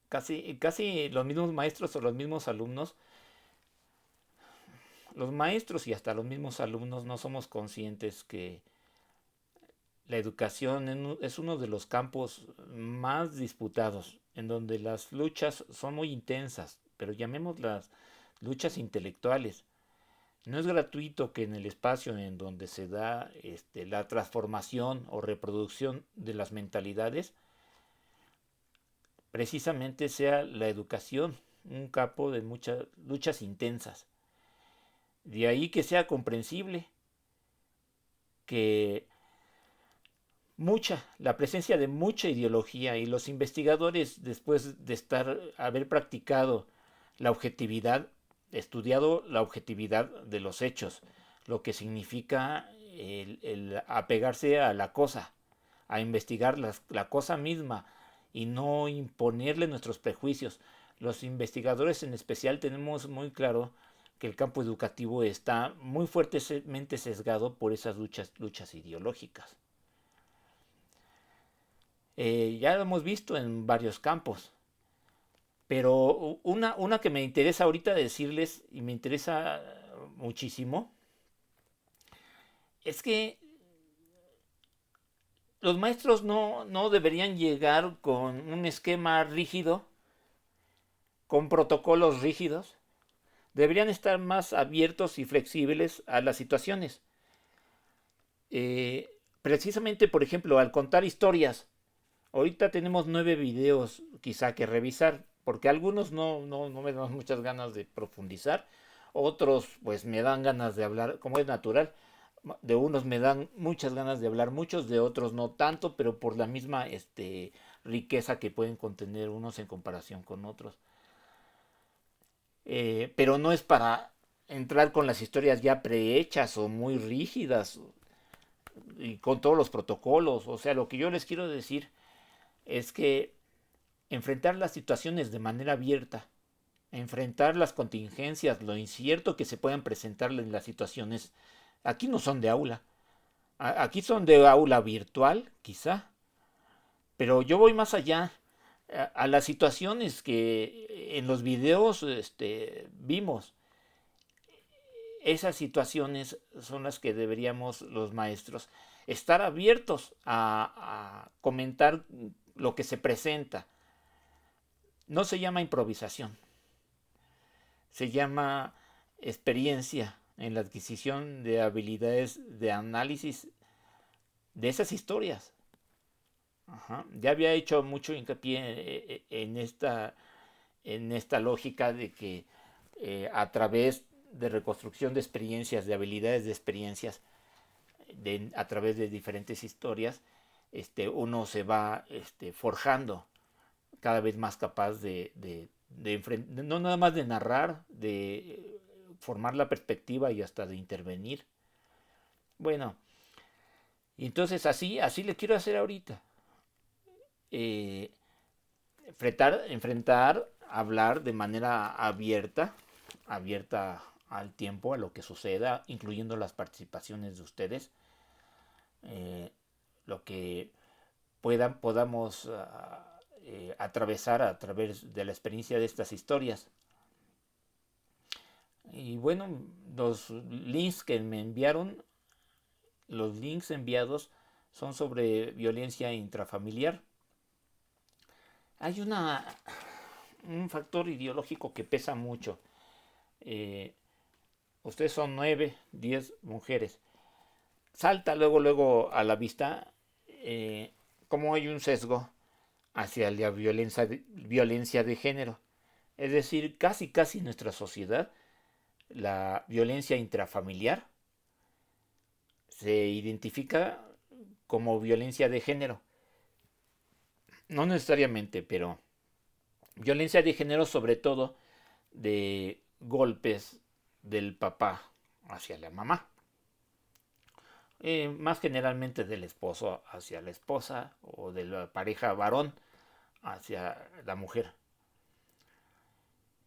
casi los mismos maestros o los mismos alumnos, los maestros y hasta los mismos alumnos no somos conscientes que la educación es uno de los campos más disputados, en donde las luchas son muy intensas, pero llamémoslas luchas intelectuales. No es gratuito que en el espacio en donde se da la transformación o reproducción de las mentalidades, precisamente sea la educación un campo de muchas luchas intensas. De ahí que sea comprensible que la presencia de mucha ideología y los investigadores, después de haber practicado la objetividad, estudiado la objetividad de los hechos, lo que significa el apegarse a la cosa, a investigar la cosa misma y no imponerle nuestros prejuicios. Los investigadores en especial tenemos muy claro que el campo educativo está muy fuertemente sesgado por esas luchas ideológicas. Ya lo hemos visto en varios campos, pero una que me interesa ahorita decirles y me interesa muchísimo es que los maestros no deberían llegar con un esquema rígido, con protocolos rígidos, deberían estar más abiertos y flexibles a las situaciones. Precisamente, por ejemplo, al contar historias, ahorita tenemos 9 videos quizá que revisar, porque algunos no me dan muchas ganas de profundizar, otros pues me dan ganas de hablar, como es natural, de unos me dan muchas ganas de hablar muchos, de otros no tanto, pero por la misma riqueza que pueden contener unos en comparación con otros. Pero no es para entrar con las historias ya prehechas o muy rígidas y con todos los protocolos. O sea, lo que yo les quiero decir es que enfrentar las situaciones de manera abierta, enfrentar las contingencias, lo incierto que se puedan presentar en las situaciones, aquí no son de aula, aquí son de aula virtual, quizá, pero yo voy más allá a las situaciones que en los videos vimos. Esas situaciones son las que deberíamos los maestros estar abiertos a comentar lo que se presenta. No se llama improvisación, se llama experiencia en la adquisición de habilidades de análisis de esas historias. Ajá. Ya había hecho mucho hincapié en esta lógica de que a través de reconstrucción de experiencias, de habilidades de experiencias, a través de diferentes historias, uno se va forjando cada vez más capaz no nada más de narrar, de formar la perspectiva y hasta de intervenir. Bueno, y entonces así le quiero hacer ahorita. Eh, enfrentar, hablar de manera abierta al tiempo, a lo que suceda, incluyendo las participaciones de ustedes, eh, lo que podamos atravesar a través de la experiencia de estas historias. Y bueno, los links que me enviaron, los links enviados son sobre violencia intrafamiliar. Hay un factor ideológico que pesa mucho. Eh, Ustedes son 9, 10 mujeres. Salta luego a la vista cómo hay un sesgo hacia la violencia de género. Es decir, casi nuestra sociedad, la violencia intrafamiliar se identifica como violencia de género. No necesariamente, pero violencia de género sobre todo de golpes del papá hacia la mamá. Más generalmente del esposo hacia la esposa o de la pareja varón hacia la mujer.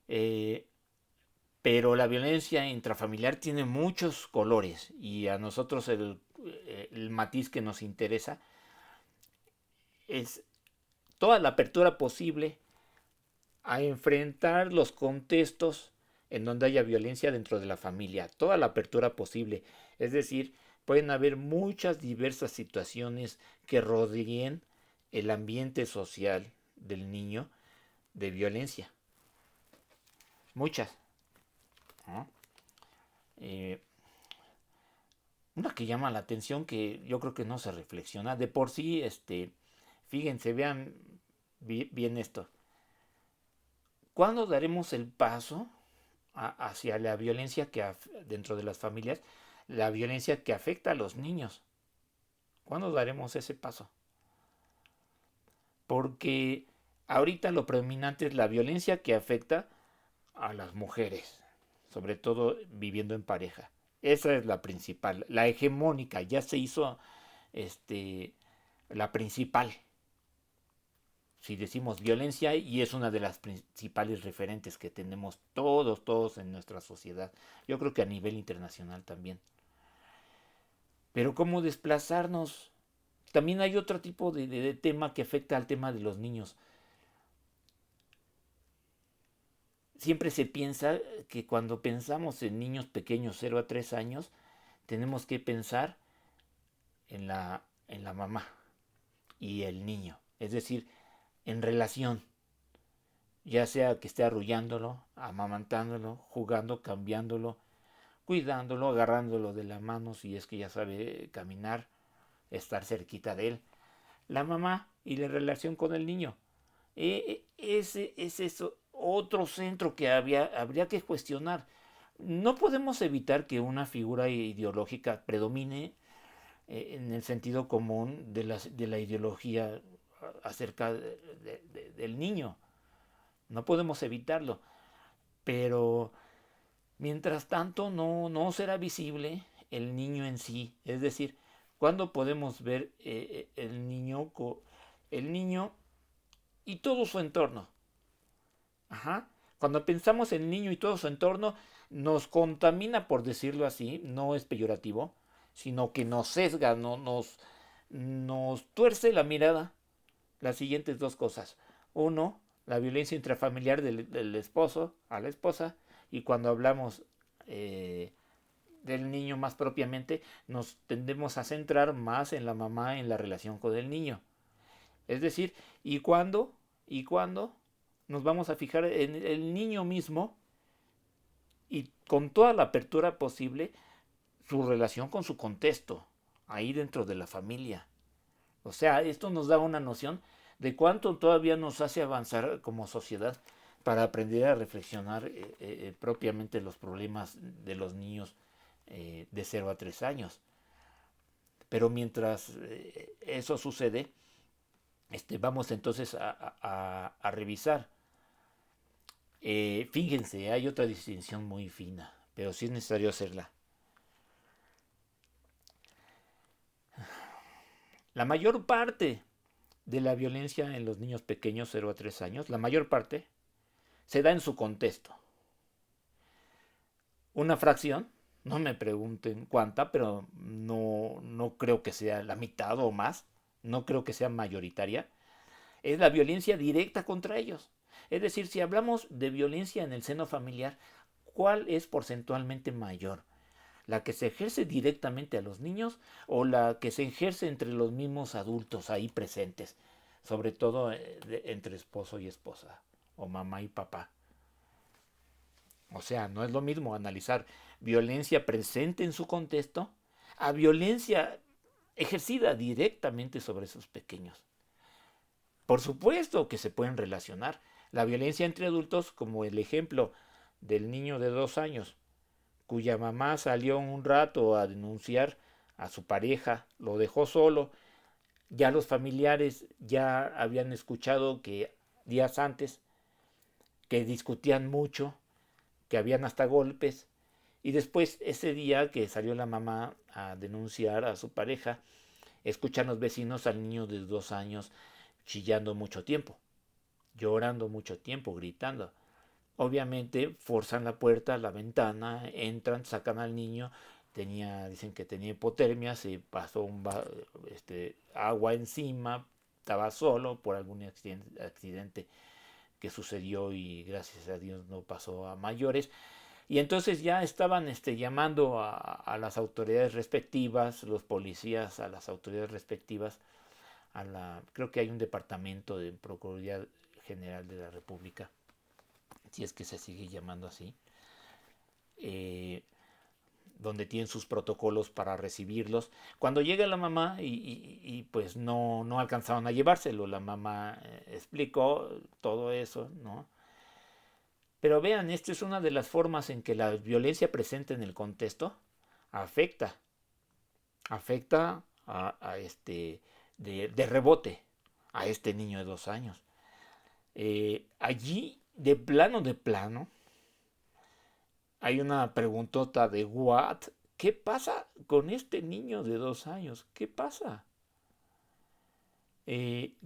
Eh, pero la violencia intrafamiliar tiene muchos colores y a nosotros el matiz que nos interesa es toda la apertura posible a enfrentar los contextos en donde haya violencia dentro de la familia, toda la apertura posible. Es decir, pueden haber muchas diversas situaciones que rodeen el ambiente social del niño de violencia. Muchas, ¿no? Eh, una que llama la atención que yo creo que no se reflexiona. De por sí, fíjense, vean bien esto. ¿Cuándo daremos el paso hacia la violencia dentro de las familias, la violencia que afecta a los niños? ¿Cuándo daremos ese paso? Porque ahorita lo predominante es la violencia que afecta a las mujeres, sobre todo viviendo en pareja. Esa es la principal, la hegemónica, ya se hizo este, la principal. Si decimos violencia, y es una de las principales referentes que tenemos todos en nuestra sociedad, yo creo que a nivel internacional también. Pero ¿cómo desplazarnos? También hay otro tipo de tema que afecta al tema de los niños. Siempre se piensa que cuando pensamos en niños pequeños 0 a 3 años, tenemos que pensar en la mamá y el niño. Es decir, en relación, ya sea que esté arrullándolo, amamantándolo, jugando, cambiándolo, cuidándolo, agarrándolo de la mano si es que ya sabe caminar, estar cerquita de él. La mamá y la relación con el niño. Ese es eso, otro centro que habría que cuestionar. No podemos evitar que una figura ideológica predomine en el sentido común de la ideología acerca del niño. No podemos evitarlo. Pero mientras tanto no será visible el niño en sí. Es decir, ¿cuándo podemos ver el niño y todo su entorno? Ajá. Cuando pensamos en el niño y todo su entorno, nos contamina, por decirlo así, no es peyorativo, sino que nos sesga, nos tuerce la mirada las siguientes dos cosas. Uno, la violencia intrafamiliar del esposo a la esposa, y cuando hablamos eh, del niño más propiamente, nos tendemos a centrar más en la mamá, en la relación con el niño. Es decir, ¿y cuándo nos vamos a fijar en el niño mismo y con toda la apertura posible su relación con su contexto, ahí dentro de la familia? O sea, esto nos da una noción de cuánto todavía nos hace avanzar como sociedad para aprender a reflexionar propiamente los problemas de los niños de 0 a 3 años. Pero mientras eso sucede, vamos entonces a revisar. Fíjense, hay otra distinción muy fina, pero sí es necesario hacerla. La mayor parte de la violencia en los niños pequeños 0 a 3 años, la mayor parte, se da en su contexto. Una fracción, no me pregunten cuánta, pero no creo que sea la mitad o más, no creo que sea mayoritaria, es la violencia directa contra ellos. Es decir, si hablamos de violencia en el seno familiar, ¿cuál es porcentualmente mayor? ¿La que se ejerce directamente a los niños o la que se ejerce entre los mismos adultos ahí presentes? Sobre todo entre esposo y esposa, o mamá y papá. O sea, no es lo mismo analizar violencia presente en su contexto a violencia ejercida directamente sobre esos pequeños. Por supuesto que se pueden relacionar. La violencia entre adultos, como el ejemplo del niño de 2 años, cuya mamá salió un rato a denunciar a su pareja, lo dejó solo, ya los familiares ya habían escuchado que días antes que discutían mucho, que habían hasta golpes, y después ese día que salió la mamá a denunciar a su pareja, escuchan los vecinos al niño de 2 años chillando mucho tiempo, llorando mucho tiempo, gritando. Obviamente forzan la puerta, la ventana, entran, sacan al niño. Dicen que tenía hipotermia, se pasó agua encima, estaba solo por algún accidente que sucedió y gracias a Dios no pasó a mayores. Y entonces ya estaban llamando a las autoridades respectivas, los policías a las autoridades respectivas, creo que hay un departamento de Procuraduría General de la República, si es que se sigue llamando así, eh, donde tienen sus protocolos para recibirlos. Cuando llega la mamá y pues no alcanzaron a llevárselo, la mamá explicó todo eso, ¿no? Pero vean, esto es una de las formas en que la violencia presente en el contexto afecta, afecta de rebote a este niño de 2 años. Allí, de plano, hay una preguntota de what, ¿qué pasa con este niño de 2 años? ¿Qué pasa?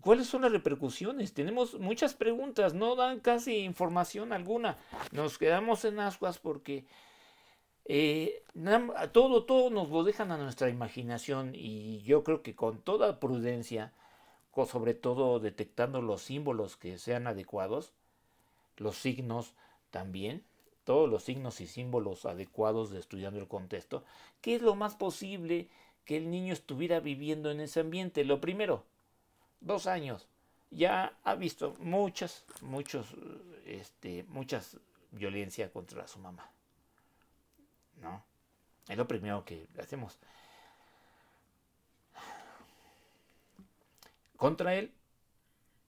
¿Cuáles son las repercusiones? Tenemos muchas preguntas, no dan casi información alguna. Nos quedamos en ascuas porque todo nos lo dejan a nuestra imaginación y yo creo que con toda prudencia, sobre todo detectando los símbolos que sean adecuados, los signos también, todos los signos y símbolos adecuados de estudiando el contexto, ¿qué es lo más posible que el niño estuviera viviendo en ese ambiente? Lo primero, 2 años, ya ha visto muchas violencia contra su mamá, ¿no? Es lo primero que hacemos. Contra él,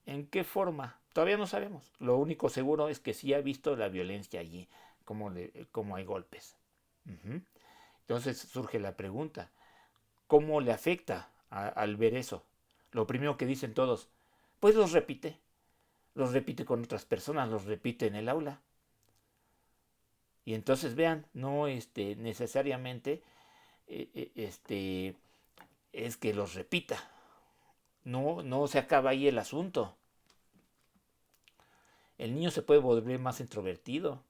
¿en qué forma? Todavía no sabemos. Lo único seguro es que sí ha visto la violencia allí, como hay golpes. Uh-huh. Entonces surge la pregunta, ¿cómo le afecta al ver eso? Lo primero que dicen todos, pues los repite con otras personas, los repite en el aula. Y entonces vean, no necesariamente es que los repita. No se acaba ahí el asunto. El niño se puede volver más introvertido,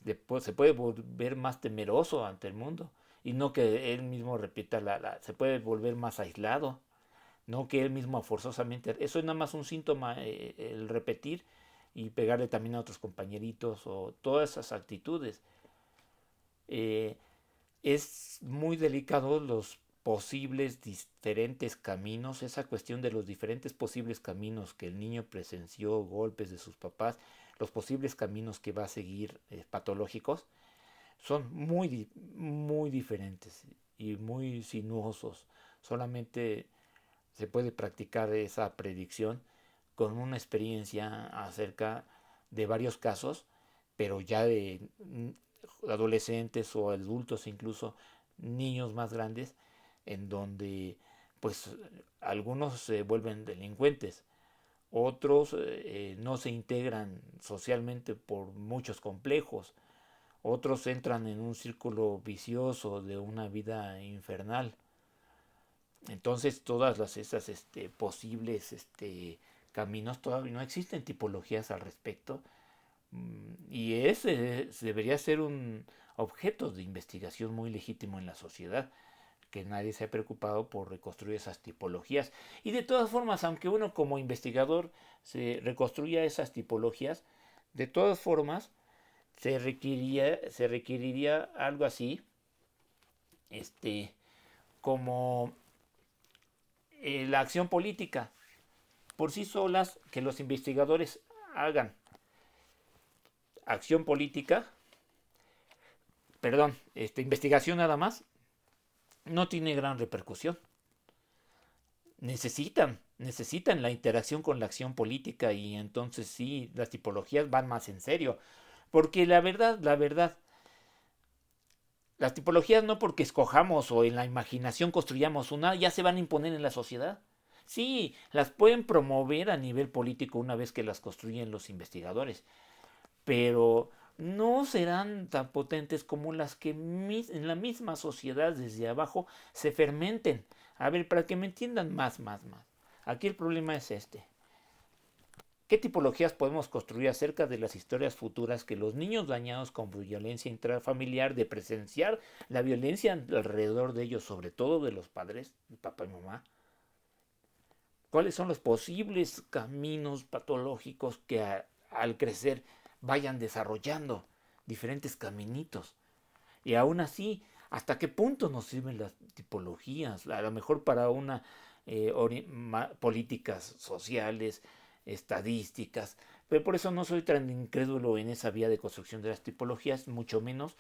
después se puede volver más temeroso ante el mundo y no que él mismo repita se puede volver más aislado, no que él mismo forzosamente, eso es nada más un síntoma, el repetir y pegarle también a otros compañeritos o todas esas actitudes. Eh, es muy delicado los posibles diferentes caminos, esa cuestión de los diferentes posibles caminos que el niño presenció, golpes de sus papás, los posibles caminos que va a seguir patológicos, son muy diferentes y muy sinuosos. Solamente se puede practicar esa predicción con una experiencia acerca de varios casos, pero ya de adolescentes o adultos, incluso niños más grandes, en donde pues algunos se vuelven delincuentes, otros no se integran socialmente por muchos complejos, otros entran en un círculo vicioso de una vida infernal. Entonces esas posibles caminos todavía no existen tipologías al respecto. Y ese debería ser un objeto de investigación muy legítimo en la sociedad, que nadie se ha preocupado por reconstruir esas tipologías. Y de todas formas, aunque uno como investigador se reconstruya esas tipologías, de todas formas se requeriría algo así, como la acción política, por sí solas, que los investigadores hagan acción política, perdón, investigación nada más, no tiene gran repercusión. Necesitan la interacción con la acción política y entonces sí, las tipologías van más en serio. Porque la verdad, las tipologías no porque escojamos o en la imaginación construyamos una, ya se van a imponer en la sociedad. Sí, las pueden promover a nivel político una vez que las construyen los investigadores, pero no serán tan potentes como las que en la misma sociedad desde abajo se fermenten. A ver, para que me entiendan más. Aquí el problema es este. ¿Qué tipologías podemos construir acerca de las historias futuras que los niños dañados con violencia intrafamiliar, de presenciar la violencia alrededor de ellos, sobre todo de los padres, de papá y mamá? cuáles son los posibles caminos patológicos que al crecer vayan desarrollando diferentes caminitos. Y aún así, ¿hasta qué punto nos sirven las tipologías? A lo mejor para una políticas sociales, estadísticas. Pero por eso no soy tan incrédulo en esa vía de construcción de las tipologías, mucho menos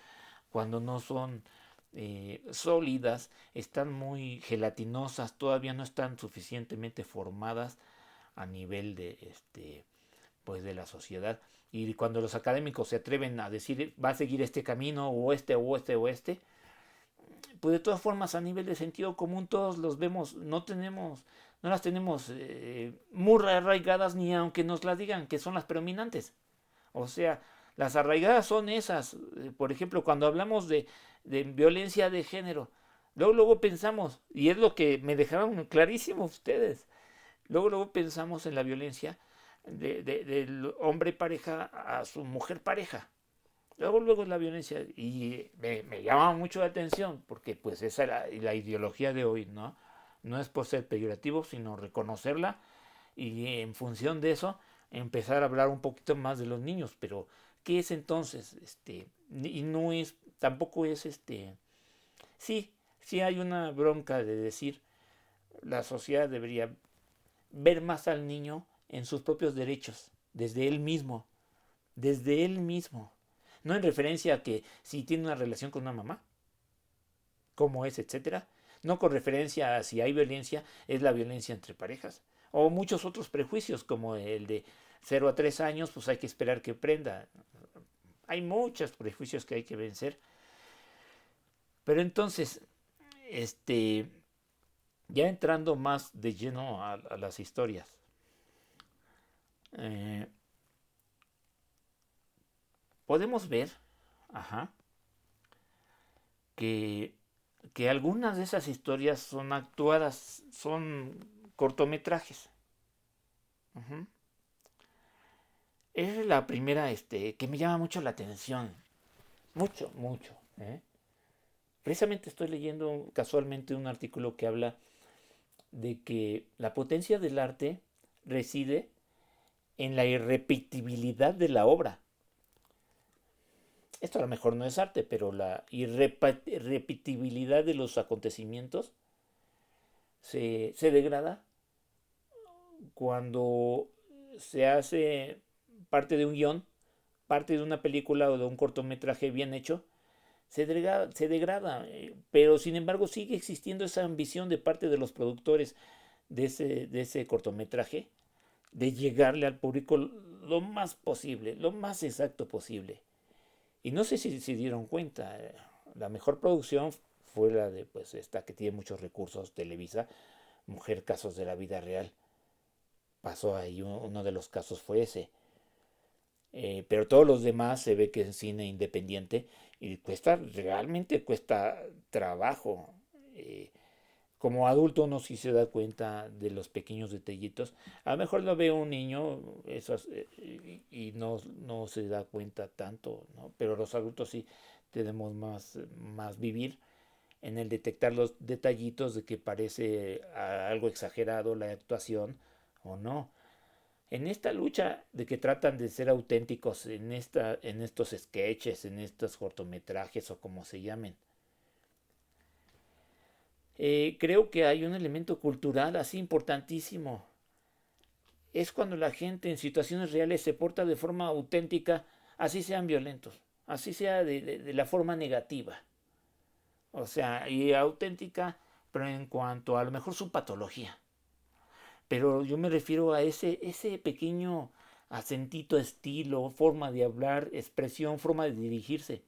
cuando no son sólidas, están muy gelatinosas, todavía no están suficientemente formadas a nivel de pues de la sociedad. Y cuando los académicos se atreven a decir va a seguir este camino o este o este o este, pues de todas formas a nivel de sentido común todos los vemos, no las tenemos muy arraigadas ni aunque nos las digan que son las predominantes. O sea, las arraigadas son esas. Por ejemplo, cuando hablamos de violencia de género, luego pensamos, y es lo que me dejaron clarísimo ustedes, luego pensamos en la violencia del hombre pareja a su mujer pareja. Luego es la violencia y me llama mucho la atención porque pues esa es la ideología de hoy, ¿no? No es por ser peyorativo, sino reconocerla y en función de eso empezar a hablar un poquito más de los niños. Pero, ¿qué es entonces? Y no es, tampoco es sí, sí hay una bronca de decir la sociedad debería ver más al niño en sus propios derechos, desde él mismo. No en referencia a que si tiene una relación con una mamá, cómo es, etcétera. No con referencia a si hay violencia, es la violencia entre parejas. O muchos otros prejuicios, como el de 0 a 3 años, pues hay que esperar que prenda. Hay muchos prejuicios que hay que vencer. Pero entonces, este, ya entrando más de lleno a las historias, eh, podemos ver, ajá, que, que algunas de esas historias son actuadas, son cortometrajes. Ujú. Esa es la primera que me llama mucho la atención. Mucho, mucho. ¿Eh? Precisamente estoy leyendo casualmente un artículo que habla de que la potencia del arte reside en la irrepetibilidad de la obra. Esto a lo mejor no es arte, pero la irrepetibilidad de los acontecimientos se degrada cuando se hace parte de un guión, parte de una película o de un cortometraje bien hecho, se degrada, pero sin embargo sigue existiendo esa ambición de parte de los productores de ese cortometraje de llegarle al público lo más posible, lo más exacto posible. Y no sé si se dieron cuenta, la mejor producción fue la de pues esta que tiene muchos recursos, Televisa, Mujer Casos de la Vida Real. Pasó ahí, uno de los casos fue ese. Pero todos los demás se ve que es cine independiente y realmente cuesta trabajo. Eh, Como adulto uno sí se da cuenta de los pequeños detallitos. A lo mejor lo ve un niño y no se da cuenta tanto, ¿no? Pero los adultos sí tenemos más vivir en el detectar los detallitos de que parece algo exagerado la actuación o no. En esta lucha de que tratan de ser auténticos en estos sketches, en estos cortometrajes o como se llamen, creo que hay un elemento cultural así importantísimo. Es cuando la gente en situaciones reales se porta de forma auténtica, así sean violentos, así sea de la forma negativa. O sea, y auténtica, pero en cuanto a lo mejor su patología. Pero yo me refiero a ese pequeño acentito, estilo, forma de hablar, expresión, forma de dirigirse,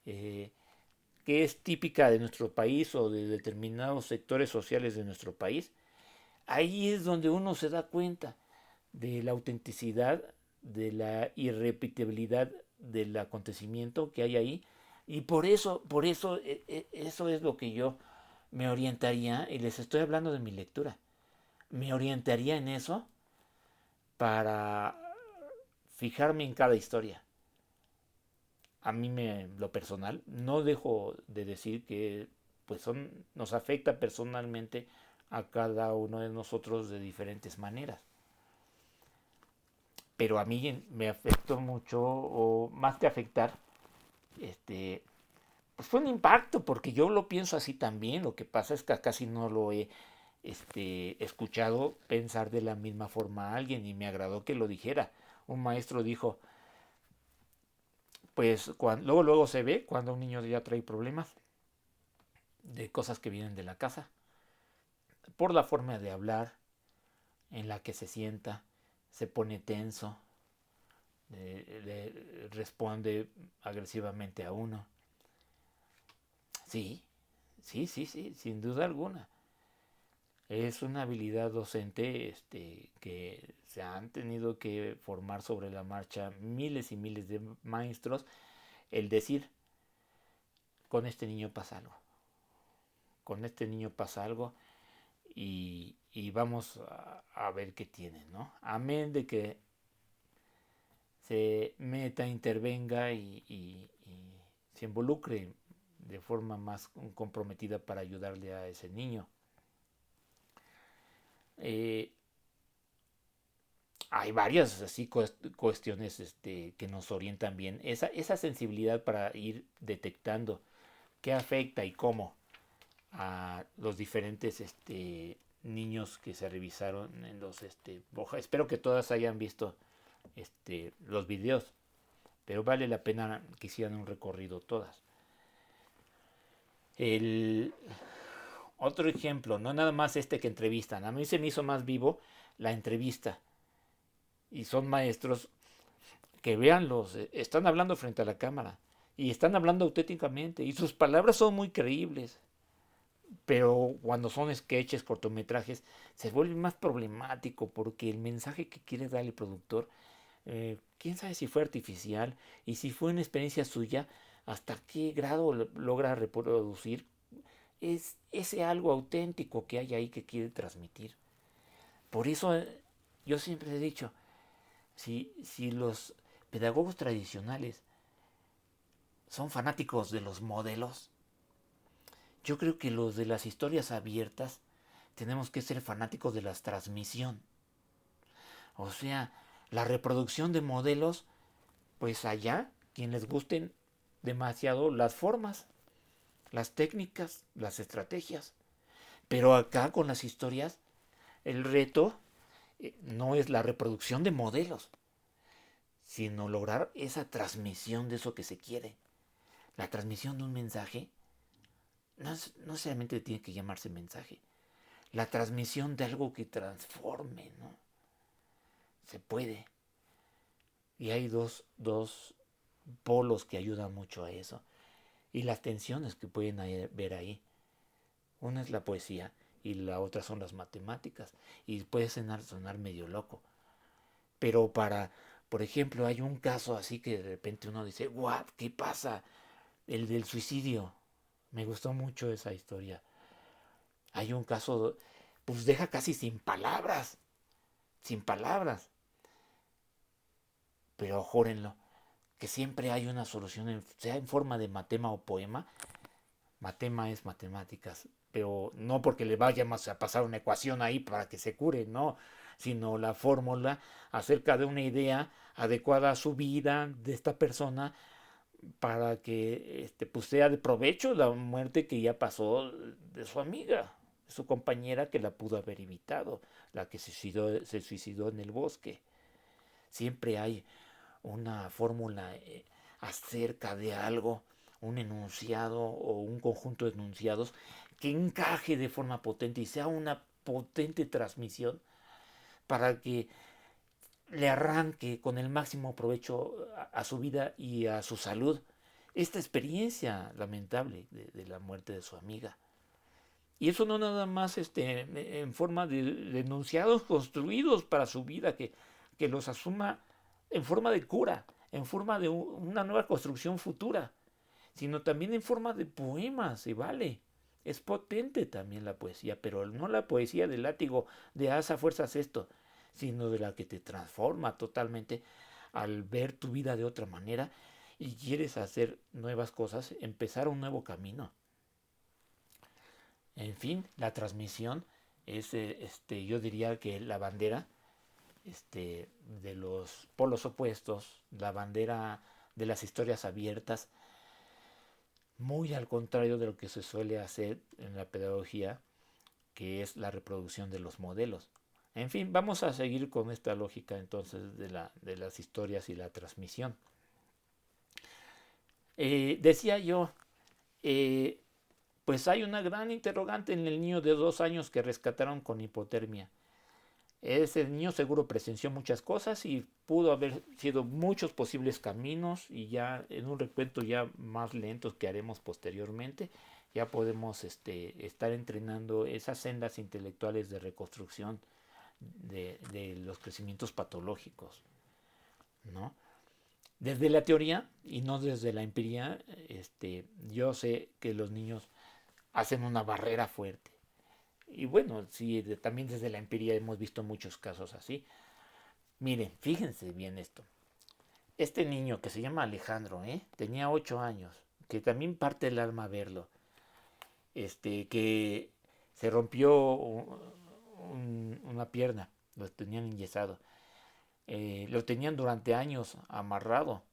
eh, que es típica de nuestro país o de determinados sectores sociales de nuestro país. Ahí es donde uno se da cuenta de la autenticidad, de la irrepetibilidad del acontecimiento que hay ahí. Y por eso, eso es lo que yo me orientaría, y les estoy hablando de mi lectura, me orientaría en eso para fijarme en cada historia. A mí lo personal, no dejo de decir que pues nos afecta personalmente a cada uno de nosotros de diferentes maneras. Pero a mí me afectó mucho, o más que afectar, este, pues fue un impacto, porque yo lo pienso así también. Lo que pasa es que casi no lo he escuchado pensar de la misma forma a alguien, y me agradó que lo dijera. Un maestro dijo, pues luego se ve cuando un niño ya trae problemas de cosas que vienen de la casa, por la forma de hablar, en la que se sienta, se pone tenso, le responde agresivamente a uno. Sí, sí, sin duda alguna. Es una habilidad docente que se han tenido que formar sobre la marcha miles y miles de maestros. El decir, con este niño pasa algo, con este niño pasa algo, y vamos a ver qué tiene, ¿no? Amén de que se meta, intervenga y se involucre de forma más comprometida para ayudarle a ese niño. Eh, Hay varias así cuestiones que nos orientan bien. Esa sensibilidad para ir detectando qué afecta y cómo a los diferentes niños que se revisaron en los espero que todas hayan visto los videos, pero vale la pena que hicieran un recorrido todas. El otro ejemplo, no nada más que entrevistan, a mí se me hizo más vivo la entrevista, y son maestros que veanlos, están hablando frente a la cámara y están hablando auténticamente, y sus palabras son muy creíbles, pero cuando son sketches, cortometrajes, se vuelve más problemático, porque el mensaje que quiere dar el productor, quién sabe si fue artificial, y si fue una experiencia suya, hasta qué grado logra reproducir es ese algo auténtico que hay ahí que quiere transmitir. Por eso yo siempre he dicho, si los pedagogos tradicionales son fanáticos de los modelos, yo creo que los de las historias abiertas tenemos que ser fanáticos de la transmisión. O sea, la reproducción de modelos, pues allá, quien les gusten demasiado las formas, las técnicas, las estrategias. Pero acá con las historias, el reto no es la reproducción de modelos, sino lograr esa transmisión de eso que se quiere. La transmisión de un mensaje no necesariamente tiene que llamarse mensaje. La transmisión de algo que transforme, ¿no? Se puede. Y hay dos polos que ayudan mucho a eso. Y las tensiones que pueden ver ahí. Una es la poesía y la otra son las matemáticas. Y puede sonar medio loco. Pero por ejemplo, hay un caso así que de repente uno dice, ¿what? ¿Qué pasa? El del suicidio. Me gustó mucho esa historia. Hay un caso, pues deja casi sin palabras. Sin palabras. Pero júrenlo, que siempre hay una solución, sea en forma de matema o poema. Matema es matemáticas, pero no porque le vayamos a pasar una ecuación ahí para que se cure, no, sino la fórmula acerca de una idea adecuada a su vida de esta persona, para que pues sea de provecho la muerte que ya pasó de su amiga, de su compañera, que la pudo haber evitado, la que se suicidó en el bosque. Siempre hay una fórmula acerca de algo, un enunciado o un conjunto de enunciados que encaje de forma potente y sea una potente transmisión, para que le arranque con el máximo provecho a su vida y a su salud esta experiencia lamentable de la muerte de su amiga. Y eso no nada más en forma de enunciados construidos para su vida, que los asuma en forma de cura, en forma de una nueva construcción futura, sino también en forma de poemas, se vale. Es potente también la poesía, pero no la poesía del látigo de haz a fuerzas esto, sino de la que te transforma totalmente al ver tu vida de otra manera y quieres hacer nuevas cosas, empezar un nuevo camino. En fin, la transmisión es, yo diría que la bandera de los polos opuestos, la bandera de las historias abiertas, muy al contrario de lo que se suele hacer en la pedagogía, que es la reproducción de los modelos. En fin, vamos a seguir con esta lógica entonces de las historias y la transmisión. Decía yo, eh, pues hay una gran interrogante en el niño de 2 años que rescataron con hipotermia. Ese niño seguro presenció muchas cosas y pudo haber sido muchos posibles caminos, y ya en un recuento ya más lento que haremos posteriormente, ya podemos estar entrenando esas sendas intelectuales de reconstrucción de los crecimientos patológicos, ¿no? Desde la teoría y no desde la empiria, yo sé que los niños hacen una barrera fuerte. Y bueno, sí, también desde la empiria hemos visto muchos casos así. Miren, fíjense bien esto. Este niño que se llama Alejandro, tenía 8 años, que también parte el alma verlo, que se rompió una pierna, lo tenían enyesado. Lo tenían durante años amarrado,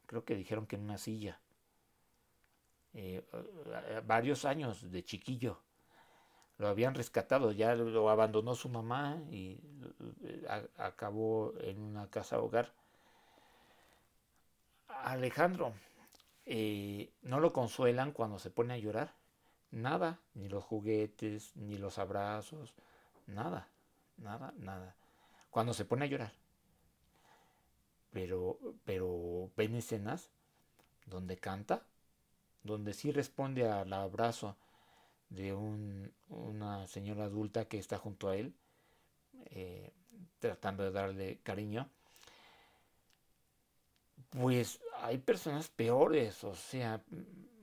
creo que dijeron que en una silla, eh, varios años de chiquillo. Lo habían rescatado, ya lo abandonó su mamá y acabó en una casa hogar. Alejandro, no lo consuelan cuando se pone a llorar. Nada, ni los juguetes, ni los abrazos, nada, nada, nada. Cuando se pone a llorar. Pero ven escenas donde canta, donde sí responde al abrazo de una señora adulta que está junto a él, eh, tratando de darle cariño. Pues hay personas peores, o sea,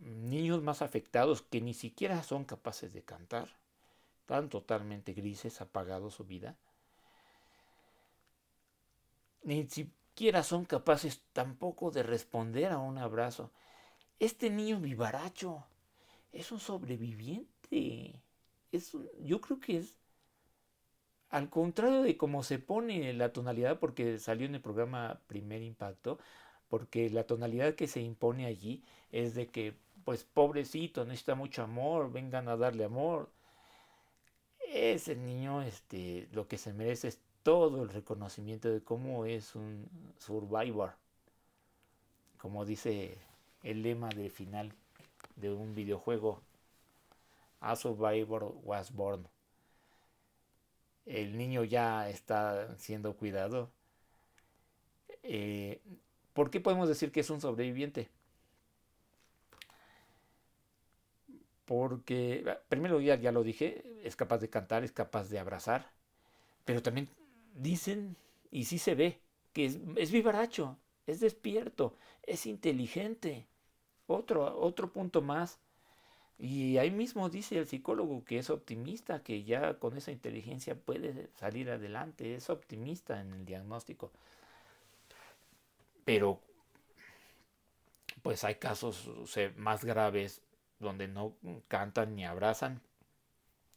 niños más afectados que ni siquiera son capaces de cantar, están totalmente grises, apagados su vida, ni siquiera son capaces tampoco de responder a un abrazo. Este niño vivaracho es un sobreviviente, yo creo que es al contrario de cómo se pone la tonalidad, porque salió en el programa Primer Impacto, porque la tonalidad que se impone allí es de que, pues pobrecito, necesita mucho amor, vengan a darle amor. Ese niño, lo que se merece es todo el reconocimiento de cómo es un survivor, como dice el lema de final de un videojuego, A Survivor Was Born. El niño ya está siendo cuidado. Eh, ¿Por qué podemos decir que es un sobreviviente? Porque, primero ya lo dije, es capaz de cantar, es capaz de abrazar, pero también dicen, y sí se ve, que es vivaracho, es despierto, es inteligente. Otro punto más. Y ahí mismo dice el psicólogo que es optimista, que ya con esa inteligencia puede salir adelante, es optimista en el diagnóstico. Pero pues hay casos, o sea, más graves donde no cantan ni abrazan,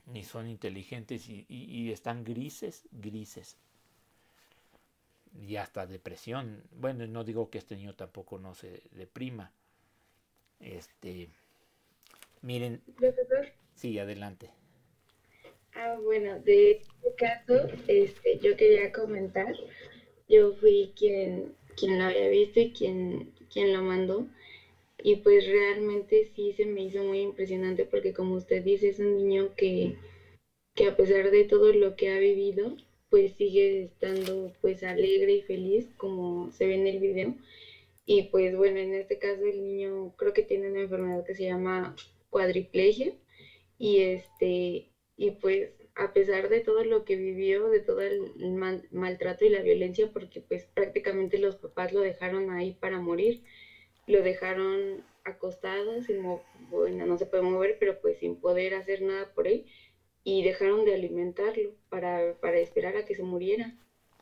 ni son inteligentes y están grises, grises. Y hasta depresión. Bueno, no digo que este niño tampoco no se deprima. Este, miren, Profesor, sí, adelante. bueno, de este caso, yo quería comentar, yo fui quien lo había visto y quien lo mandó, y pues realmente sí se me hizo muy impresionante porque como usted dice, es un niño que a pesar de todo lo que ha vivido, pues sigue estando pues alegre y feliz como se ve en el video. Y pues bueno, en este caso el niño creo que tiene una enfermedad que se llama cuadriplegia y y pues a pesar de todo lo que vivió, de todo el maltrato y la violencia, porque pues prácticamente los papás lo dejaron ahí para morir, lo dejaron acostado, bueno, no se puede mover, pero pues sin poder hacer nada por él, y dejaron de alimentarlo para esperar a que se muriera.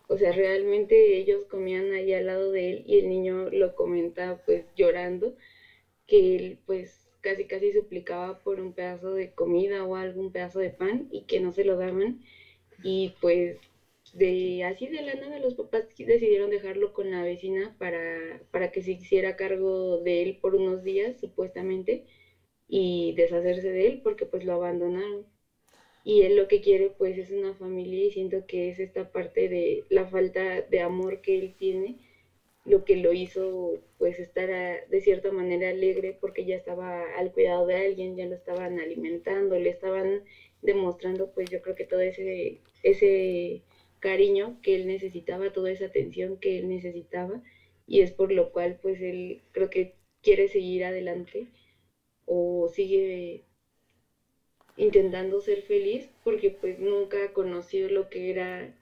O sea, realmente ellos comían ahí al lado de él y el niño lo comenta pues llorando que él pues casi casi suplicaba por un pedazo de comida o algún pedazo de pan y que no se lo daban. Y pues de así de la nada los papás decidieron dejarlo con la vecina para que se hiciera cargo de él por unos días, supuestamente, y deshacerse de él porque pues lo abandonaron. Y él lo que quiere pues es una familia y siento que es esta parte de la falta de amor que él tiene lo que lo hizo pues estar de cierta manera alegre porque ya estaba al cuidado de alguien, ya lo estaban alimentando, le estaban demostrando pues yo creo que todo ese cariño que él necesitaba, toda esa atención que él necesitaba y es por lo cual pues él creo que quiere seguir adelante o sigue intentando ser feliz porque pues nunca conoció lo que era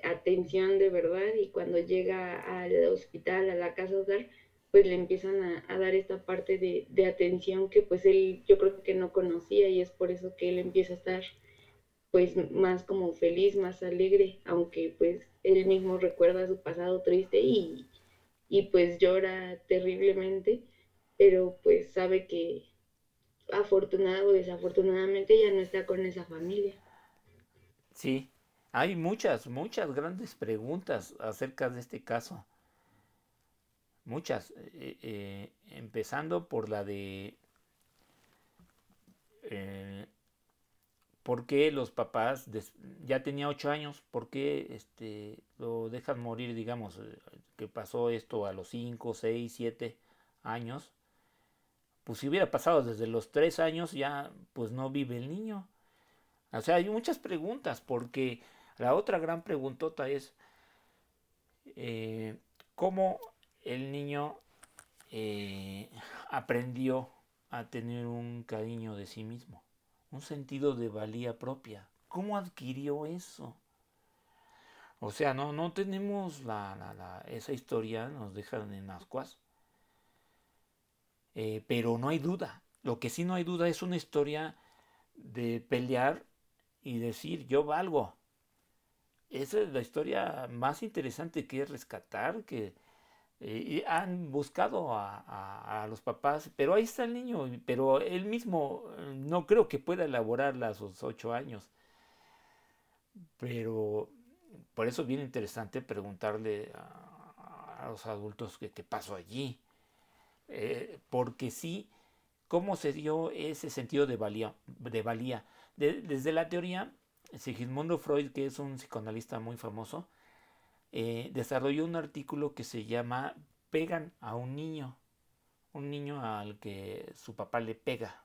atención de verdad y cuando llega al hospital, a la casa hogar, pues le empiezan a dar esta parte de atención que pues él yo creo que no conocía y es por eso que él empieza a estar pues más como feliz, más alegre, aunque pues él mismo recuerda su pasado triste y pues llora terriblemente, pero pues sabe que afortunado o desafortunadamente ya no está con esa familia. Sí, hay muchas, muchas grandes preguntas acerca de este caso. Muchas. Empezando por la de eh, por qué los papás, ya tenía 8 años, por qué lo dejan morir, digamos, que pasó esto a los 5, 6, 7 años. Pues si hubiera pasado desde los 3 años, ya pues no vive el niño. O sea, hay muchas preguntas, porque la otra gran preguntota es eh, cómo el niño eh, aprendió a tener un cariño de sí mismo, un sentido de valía propia. ¿Cómo adquirió eso? O sea, no tenemos esa historia, nos dejan en ascuas, pero no hay duda. Lo que sí no hay duda es una historia de pelear y decir yo valgo. Esa es la historia más interesante que es rescatar, que y han buscado a los papás, pero ahí está el niño, pero él mismo no creo que pueda elaborarla a sus 8 años, pero por eso es bien interesante preguntarle a los adultos qué pasó allí, porque sí, cómo se dio ese sentido de valía. Desde la teoría, Sigmund Freud, que es un psicoanalista muy famoso, desarrolló un artículo que se llama Pegan a un niño al que su papá le pega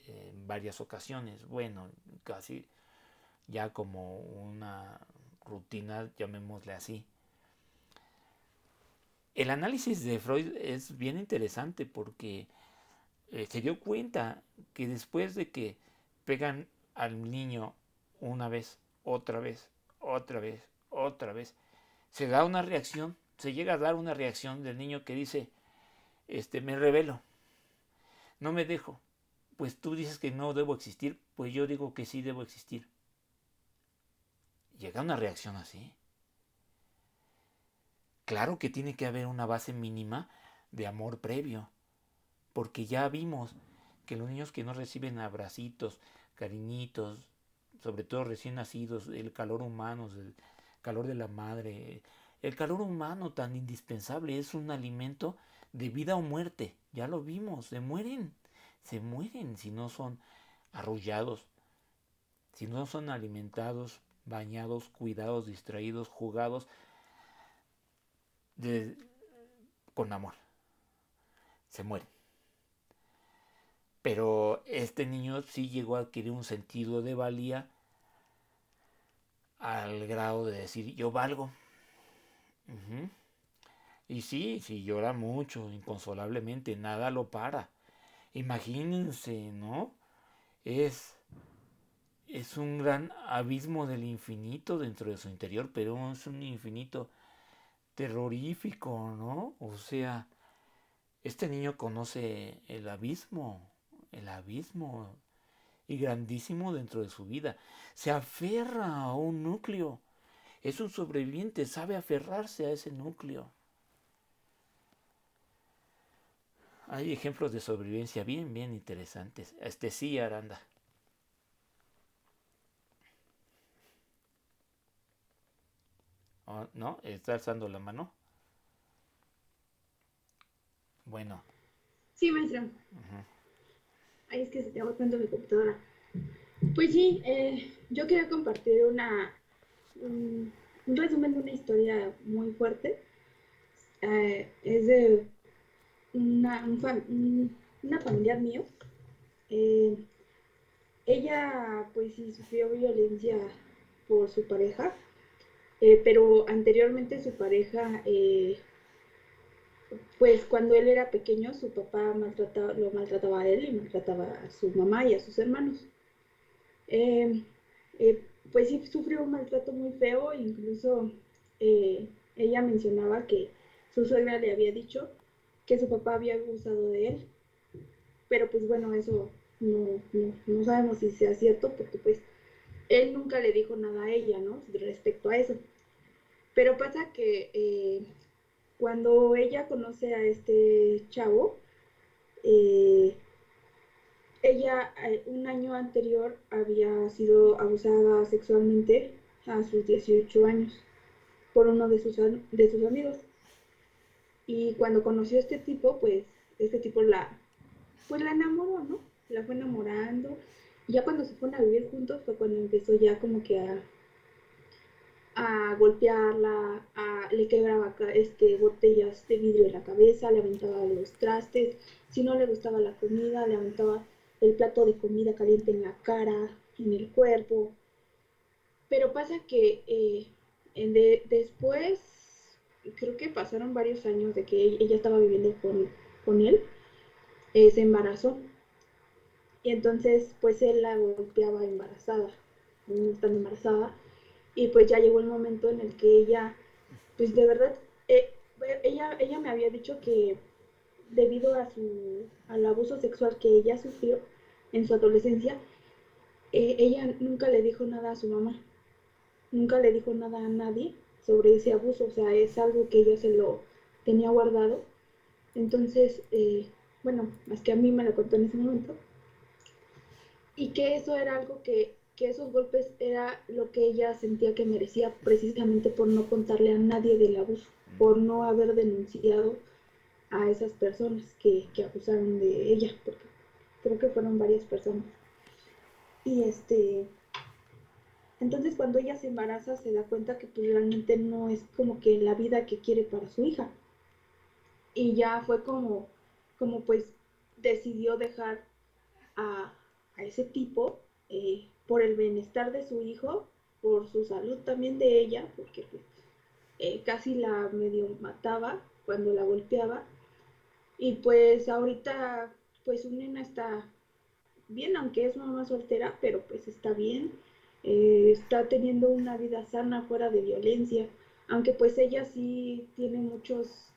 en varias ocasiones, bueno, casi ya como una rutina, llamémosle así. El análisis de Freud es bien interesante porque se dio cuenta que después de que pegan al niño una vez, otra vez, otra vez, otra vez, se da una reacción, se llega a dar una reacción del niño que dice, me revelo, no me dejo. Pues tú dices que no debo existir, pues yo digo que sí debo existir. Llega una reacción así. Claro que tiene que haber una base mínima de amor previo, porque ya vimos que los niños que no reciben abracitos, cariñitos, sobre todo recién nacidos, el calor humano, el calor de la madre, el calor humano tan indispensable, es un alimento de vida o muerte, ya lo vimos, se mueren si no son arrullados, si no son alimentados, bañados, cuidados, distraídos, jugados de, con amor, se mueren. Pero este niño sí llegó a adquirir un sentido de valía al grado de decir yo valgo. Ujú. Y sí, sí llora mucho, inconsolablemente, nada lo para. Imagínense, ¿no? Es, es un gran abismo del infinito dentro de su interior, pero es un infinito terrorífico, ¿no? O sea, este niño conoce el abismo y grandísimo dentro de su vida. Se aferra a un núcleo. Es un sobreviviente, sabe aferrarse a ese núcleo. Hay ejemplos de sobrevivencia bien, bien interesantes. Sí, Aranda. Oh, ¿no? ¿Está alzando la mano? Bueno. Sí, maestra. Uh-huh. Ahí es que se te agotando mi computadora. Pues sí, yo quería compartir un resumen de una historia muy fuerte. Es de una familiar mío. Eh, Ella pues sí sufrió violencia por su pareja, pero anteriormente su pareja, pues cuando él era pequeño su papá lo maltrataba a él y maltrataba a su mamá y a sus hermanos. Eh, pues sí sufrió un maltrato muy feo, incluso ella mencionaba que su suegra le había dicho que su papá había abusado de él, pero pues bueno, eso no sabemos si sea cierto porque pues él nunca le dijo nada a ella, ¿no? Respecto a eso. Pero pasa que cuando ella conoce a este chavo, eh, ella un año anterior había sido abusada sexualmente a sus 18 años por uno de sus amigos. Y cuando conoció a este tipo, pues este tipo pues la enamoró, ¿no? La fue enamorando. Y ya cuando se fueron a vivir juntos fue cuando empezó ya como que a golpearla, le quebraba botellas de vidrio en la cabeza, le aventaba los trastes, si no le gustaba la comida, le aventaba el plato de comida caliente en la cara, en el cuerpo. Pero pasa que después, creo que pasaron varios años de que ella estaba viviendo con él, se embarazó. Y entonces, pues él la golpeaba embarazada, estando embarazada. Y pues ya llegó el momento en el que ella, pues de verdad, ella me había dicho que debido al abuso sexual que ella sufrió en su adolescencia, ella nunca le dijo nada a su mamá, nunca le dijo nada a nadie sobre ese abuso, o sea, es algo que ella se lo tenía guardado. Entonces, bueno, más que a mí me lo contó en ese momento, y que eso era algo que esos golpes era lo que ella sentía que merecía precisamente por no contarle a nadie del abuso, por no haber denunciado a esas personas que abusaron de ella, porque creo que fueron varias personas. Y entonces cuando ella se embaraza se da cuenta que pues realmente no es como que la vida que quiere para su hija. Y ya fue como pues decidió dejar a, a ese tipo por el bienestar de su hijo, por su salud también de ella, porque pues, casi la medio mataba cuando la golpeaba. Y pues ahorita pues su nena está bien, aunque es mamá soltera, pero pues está bien, está teniendo una vida sana fuera de violencia, aunque pues ella sí tiene muchos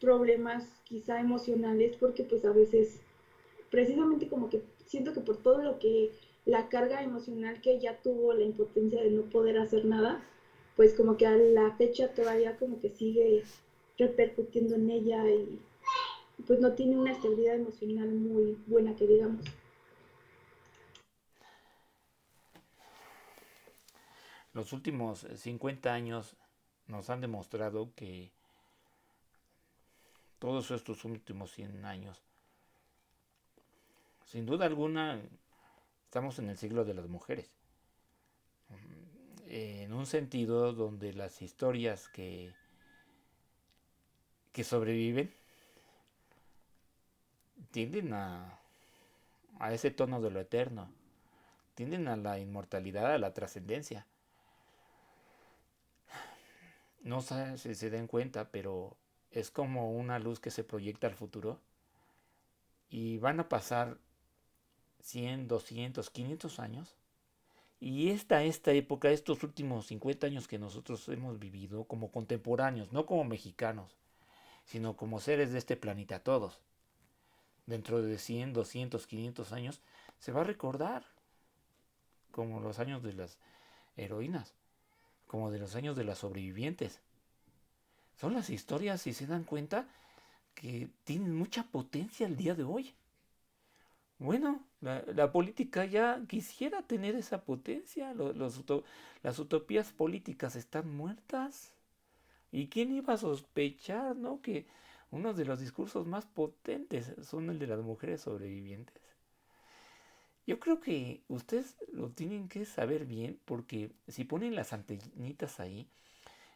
problemas quizá emocionales porque pues a veces precisamente como que siento que por todo lo que la carga emocional que ella tuvo, la impotencia de no poder hacer nada, pues como que a la fecha todavía como que sigue repercutiendo en ella y pues no tiene una estabilidad emocional muy buena que digamos. Los últimos 50 años nos han demostrado que todos estos últimos 100 años, sin duda alguna, estamos en el siglo de las mujeres. En un sentido donde las historias que sobreviven tienden a ese tono de lo eterno, tienden a la inmortalidad, a la trascendencia. No sé si se den cuenta, pero es como una luz que se proyecta al futuro y van a pasar 100, 200, 500 años. Y esta época, estos últimos 50 años que nosotros hemos vivido como contemporáneos, no como mexicanos, sino como seres de este planeta todos, dentro de 100, 200, 500 años, se va a recordar como los años de las heroínas, como de los años de las sobrevivientes. Son las historias, si se dan cuenta, que tienen mucha potencia el día de hoy. Bueno, la política ya quisiera tener esa potencia. Las utopías políticas están muertas. ¿Y quién iba a sospechar, no? Que uno de los discursos más potentes son el de las mujeres sobrevivientes. Yo creo que ustedes lo tienen que saber bien porque si ponen las antenitas ahí,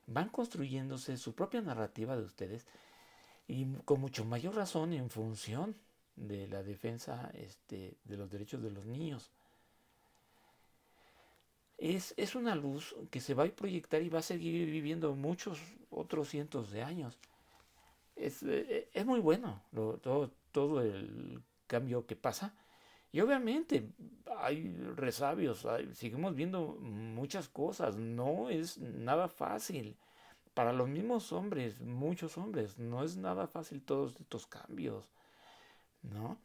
van construyéndose su propia narrativa de ustedes y con mucho mayor razón en función de la defensa de los derechos de los niños. Es una luz que se va a proyectar y va a seguir viviendo muchos otros cientos de años. Es muy bueno todo el cambio que pasa. Y obviamente hay resabios, seguimos viendo muchas cosas, no es nada fácil. Para los mismos hombres, muchos hombres, no es nada fácil todos estos cambios, ¿no?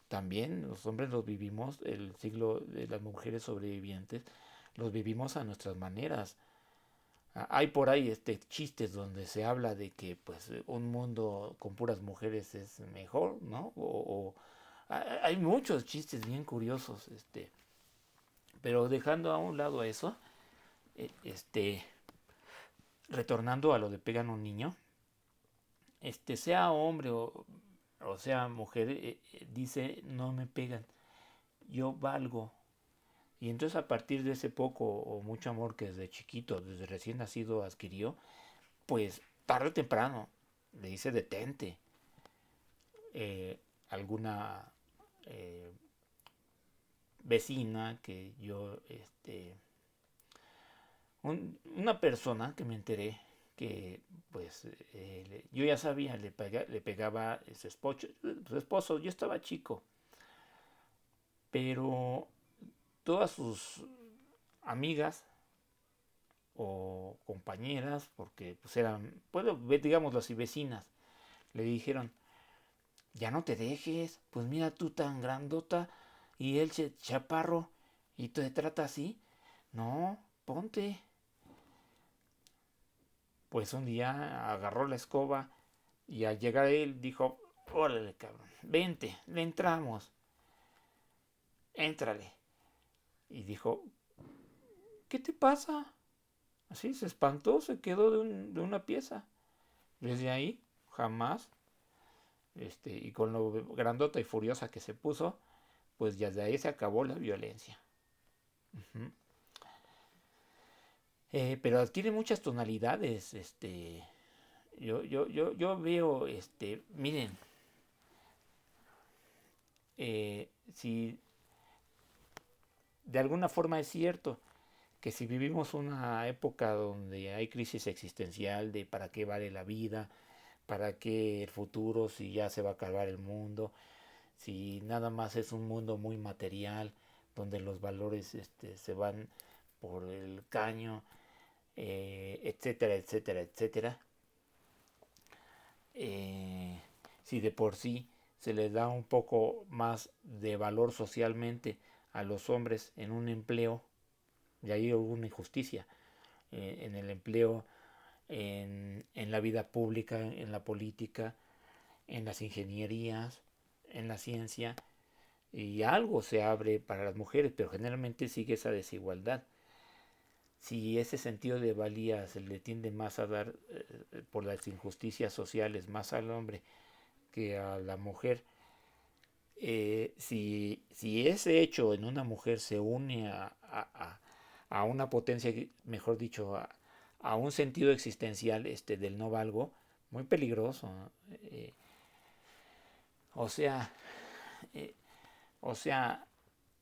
También los hombres los vivimos, el siglo de las mujeres sobrevivientes, los vivimos a nuestras maneras. Hay por ahí chistes donde se habla de que pues un mundo con puras mujeres es mejor, ¿no? Hay muchos chistes bien curiosos, pero dejando a un lado eso, eh, este, retornando a lo de pegan a un niño, sea hombre o sea mujer, dice no me pegan, yo valgo. Y entonces a partir de ese poco o mucho amor que desde chiquito, desde recién nacido adquirió, pues tarde o temprano le dice detente. Alguna eh, vecina que yo, una persona que me enteré que pues yo ya sabía, le pegaba su esposo, yo estaba chico, pero todas sus amigas o compañeras, porque pues eran, pues digámoslo así, vecinas, le dijeron, ya no te dejes, pues mira tú tan grandota y él chaparro y te trata así. No, ponte. Pues un día agarró la escoba y al llegar él dijo, órale cabrón, vente, le entramos, éntrale. Y dijo, ¿qué te pasa? Así se espantó, se quedó de una pieza. Desde ahí, jamás, y con lo grandota y furiosa que se puso, pues ya de ahí se acabó la violencia. Ujú. Pero adquiere muchas tonalidades, yo veo, miren, si de alguna forma es cierto que si vivimos una época donde hay crisis existencial de para qué vale la vida, para qué el futuro, si ya se va a acabar el mundo, si nada más es un mundo muy material, donde los valores se van por el caño, etcétera, etcétera, etcétera. eh, si de por sí se les da un poco más de valor socialmente a los hombres en un empleo, y ahí hubo una injusticia en el empleo, en la vida pública, en la política, en las ingenierías, en la ciencia, y algo se abre para las mujeres, pero generalmente sigue esa desigualdad. Si ese sentido de valía se le tiende más a dar por las injusticias sociales más al hombre que a la mujer, si ese hecho en una mujer se une a una potencia, mejor dicho, a un sentido existencial del no valgo, muy peligroso, ¿no? O sea, eh, o sea,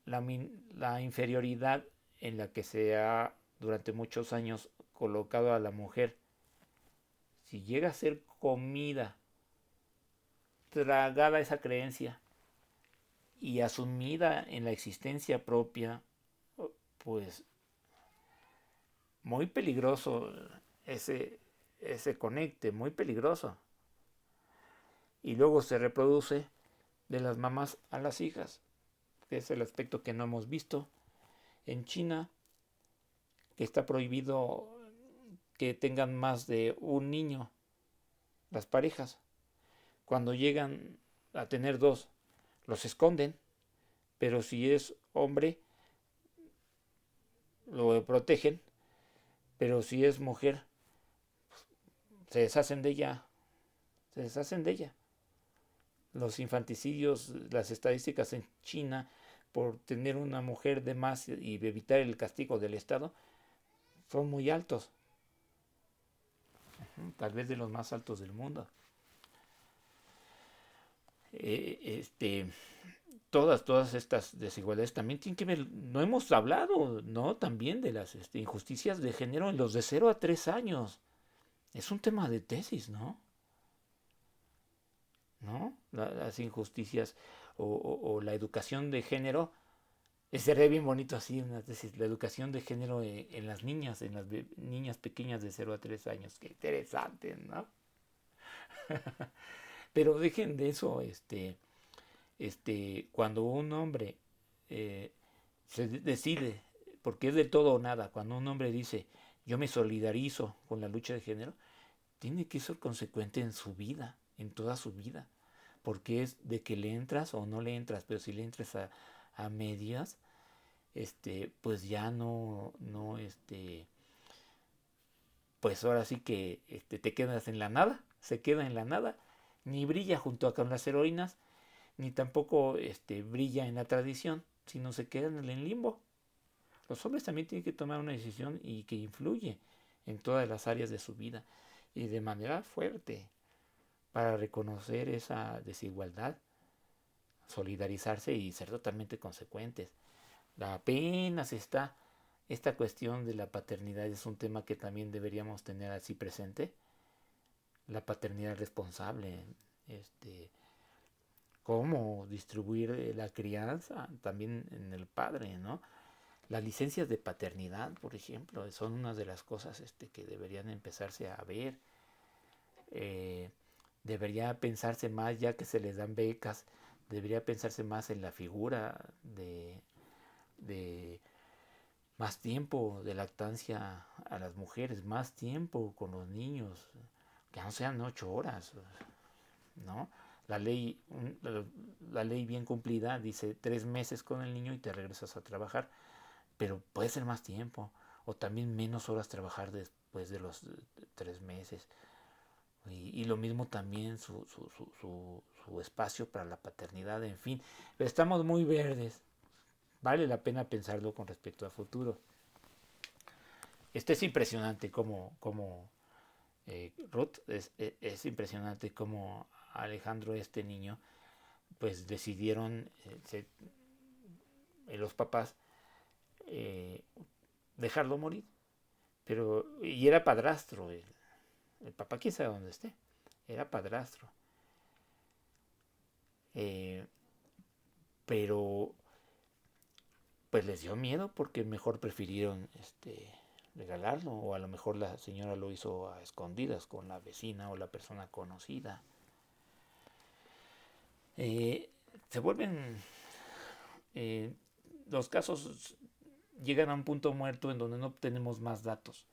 la inferioridad en la que se ha durante muchos años colocado a la mujer, si llega a ser comida, tragada esa creencia y asumida en la existencia propia, pues muy peligroso ese, ese conecte, muy peligroso. Y luego se reproduce de las mamás a las hijas, que es el aspecto que no hemos visto. En China, que está prohibido que tengan más de un niño las parejas, cuando llegan a tener dos, los esconden, pero si es hombre, lo protegen, pero si es mujer, se deshacen de ella, se deshacen de ella. Los infanticidios, las estadísticas en China, por tener una mujer de más y evitar el castigo del Estado, son muy altos, tal vez de los más altos del mundo. Este, todas estas desigualdades también tienen que ver, no hemos hablado, ¿no? También de las injusticias de género en los de 0 a 3 años. Es un tema de tesis, ¿no? ¿No? Las injusticias o la educación de género. Sería bien bonito así una tesis, la educación de género en las niñas, en las niñas pequeñas de 0 a 3 años. Qué interesante, ¿no? Pero dejen de eso, cuando un hombre se decide, porque es de todo o nada, cuando un hombre dice, yo me solidarizo con la lucha de género, tiene que ser consecuente en su vida, en toda su vida, porque es de que le entras o no le entras, pero si le entras a medias, pues ya pues ahora sí que te quedas en la nada, se queda en la nada, ni brilla junto a con las heroínas, ni tampoco brilla en la tradición, sino se queda en el limbo. Los hombres también tienen que tomar una decisión y que influye en todas las áreas de su vida y de manera fuerte para reconocer esa desigualdad, solidarizarse y ser totalmente consecuentes. Apenas está esta cuestión de la paternidad, es un tema que también deberíamos tener así presente, la paternidad responsable, cómo distribuir la crianza también en el padre, ¿no? Las licencias de paternidad, por ejemplo, son una de las cosas que deberían empezarse a ver. Debería pensarse más, ya que se les dan becas, debería pensarse más en la figura de más tiempo de lactancia a las mujeres, más tiempo con los niños, que no sean 8 horas, ¿no? La ley, la ley bien cumplida dice 3 meses con el niño y te regresas a trabajar, pero puede ser más tiempo, o también menos horas trabajar después de los 3 meses. Y lo mismo también su espacio para la paternidad, en fin. Pero estamos muy verdes. Vale la pena pensarlo con respecto a futuro. Es impresionante como Ruth, es impresionante como Alejandro, este niño, pues decidieron los papás dejarlo morir. Y era padrastro, el papá quién sabe dónde esté, era padrastro. Pero pues les dio miedo porque mejor prefirieron regalarlo, o a lo mejor la señora lo hizo a escondidas con la vecina o la persona conocida. Se vuelven los casos llegan a un punto muerto en donde no tenemos más datos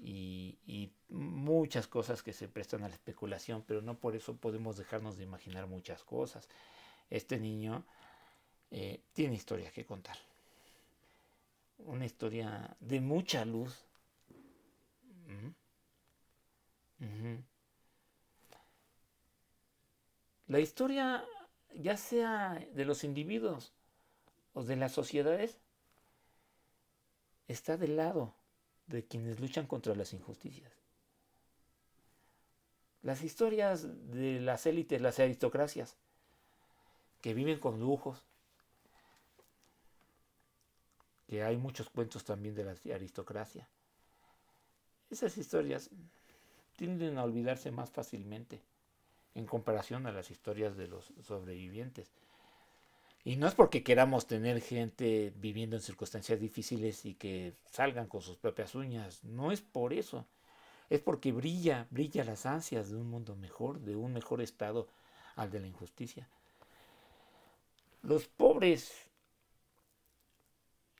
y muchas cosas que se prestan a la especulación, pero no por eso podemos dejarnos de imaginar muchas cosas. Este niño tiene historia que contar, una historia de mucha luz. Uh-huh. La historia, ya sea de los individuos o de las sociedades, está del lado de quienes luchan contra las injusticias. Las historias de las élites, las aristocracias, que viven con lujos, que hay muchos cuentos también de la aristocracia. Esas historias tienden a olvidarse más fácilmente en comparación a las historias de los sobrevivientes. Y no es porque queramos tener gente viviendo en circunstancias difíciles y que salgan con sus propias uñas, no es por eso. Es porque brilla las ansias de un mundo mejor, de un mejor estado al de la injusticia. Los pobres,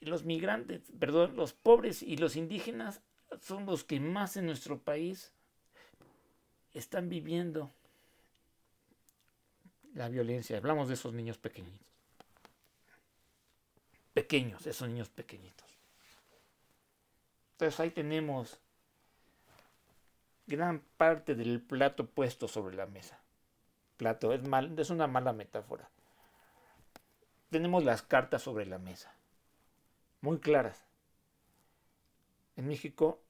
los migrantes, perdón, los pobres y los indígenas son los que más en nuestro país están viviendo la violencia. Hablamos de esos niños pequeñitos. Pequeños, esos niños pequeñitos. Entonces ahí tenemos gran parte del plato puesto sobre la mesa. Plato es una mala metáfora. Tenemos las cartas sobre la mesa, muy claras. En México,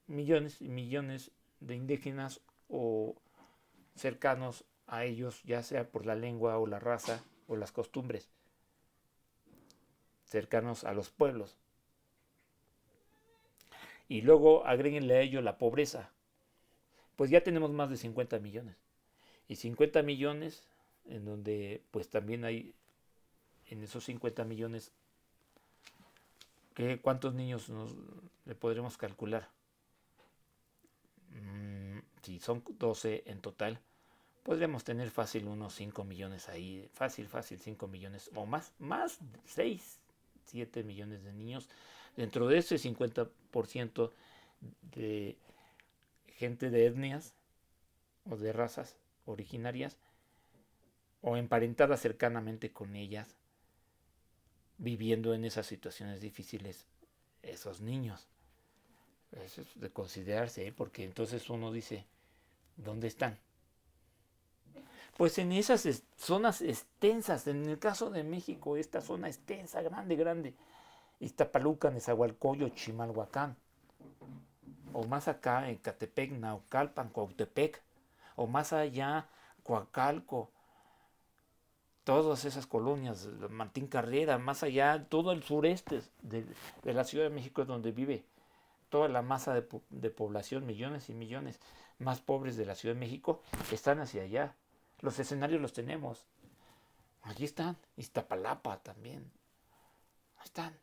millones y millones de indígenas o cercanos a ellos, ya sea por la lengua o la raza o las costumbres, cercanos a los pueblos. Y luego agréguenle a ello la pobreza. Pues ya tenemos más de 50 millones. Y 50 millones en donde pues también hay en esos 50 millones ¿cuántos niños le podremos calcular? Si son 12 en total, podríamos tener fácil unos 5 millones ahí, fácil 5 millones o más 6, 7 millones de niños dentro de ese 50% de gente de etnias o de razas originarias o emparentadas cercanamente con ellas, viviendo en esas situaciones difíciles, esos niños. Eso es de considerarse, porque entonces uno dice, ¿dónde están? Pues en esas zonas extensas, en el caso de México, esta zona extensa, grande, Iztapaluca, Nezahualcóyotl, Chimalhuacán, o más acá en Catepec, Naucalpan, Cuautepec, o más allá, Coacalco, todas esas colonias, Martín Carrera, más allá, todo el sureste de la Ciudad de México es donde vive toda la masa de población, millones y millones más pobres de la Ciudad de México, están hacia allá. Los escenarios los tenemos. Allí están. Iztapalapa también. Ahí están.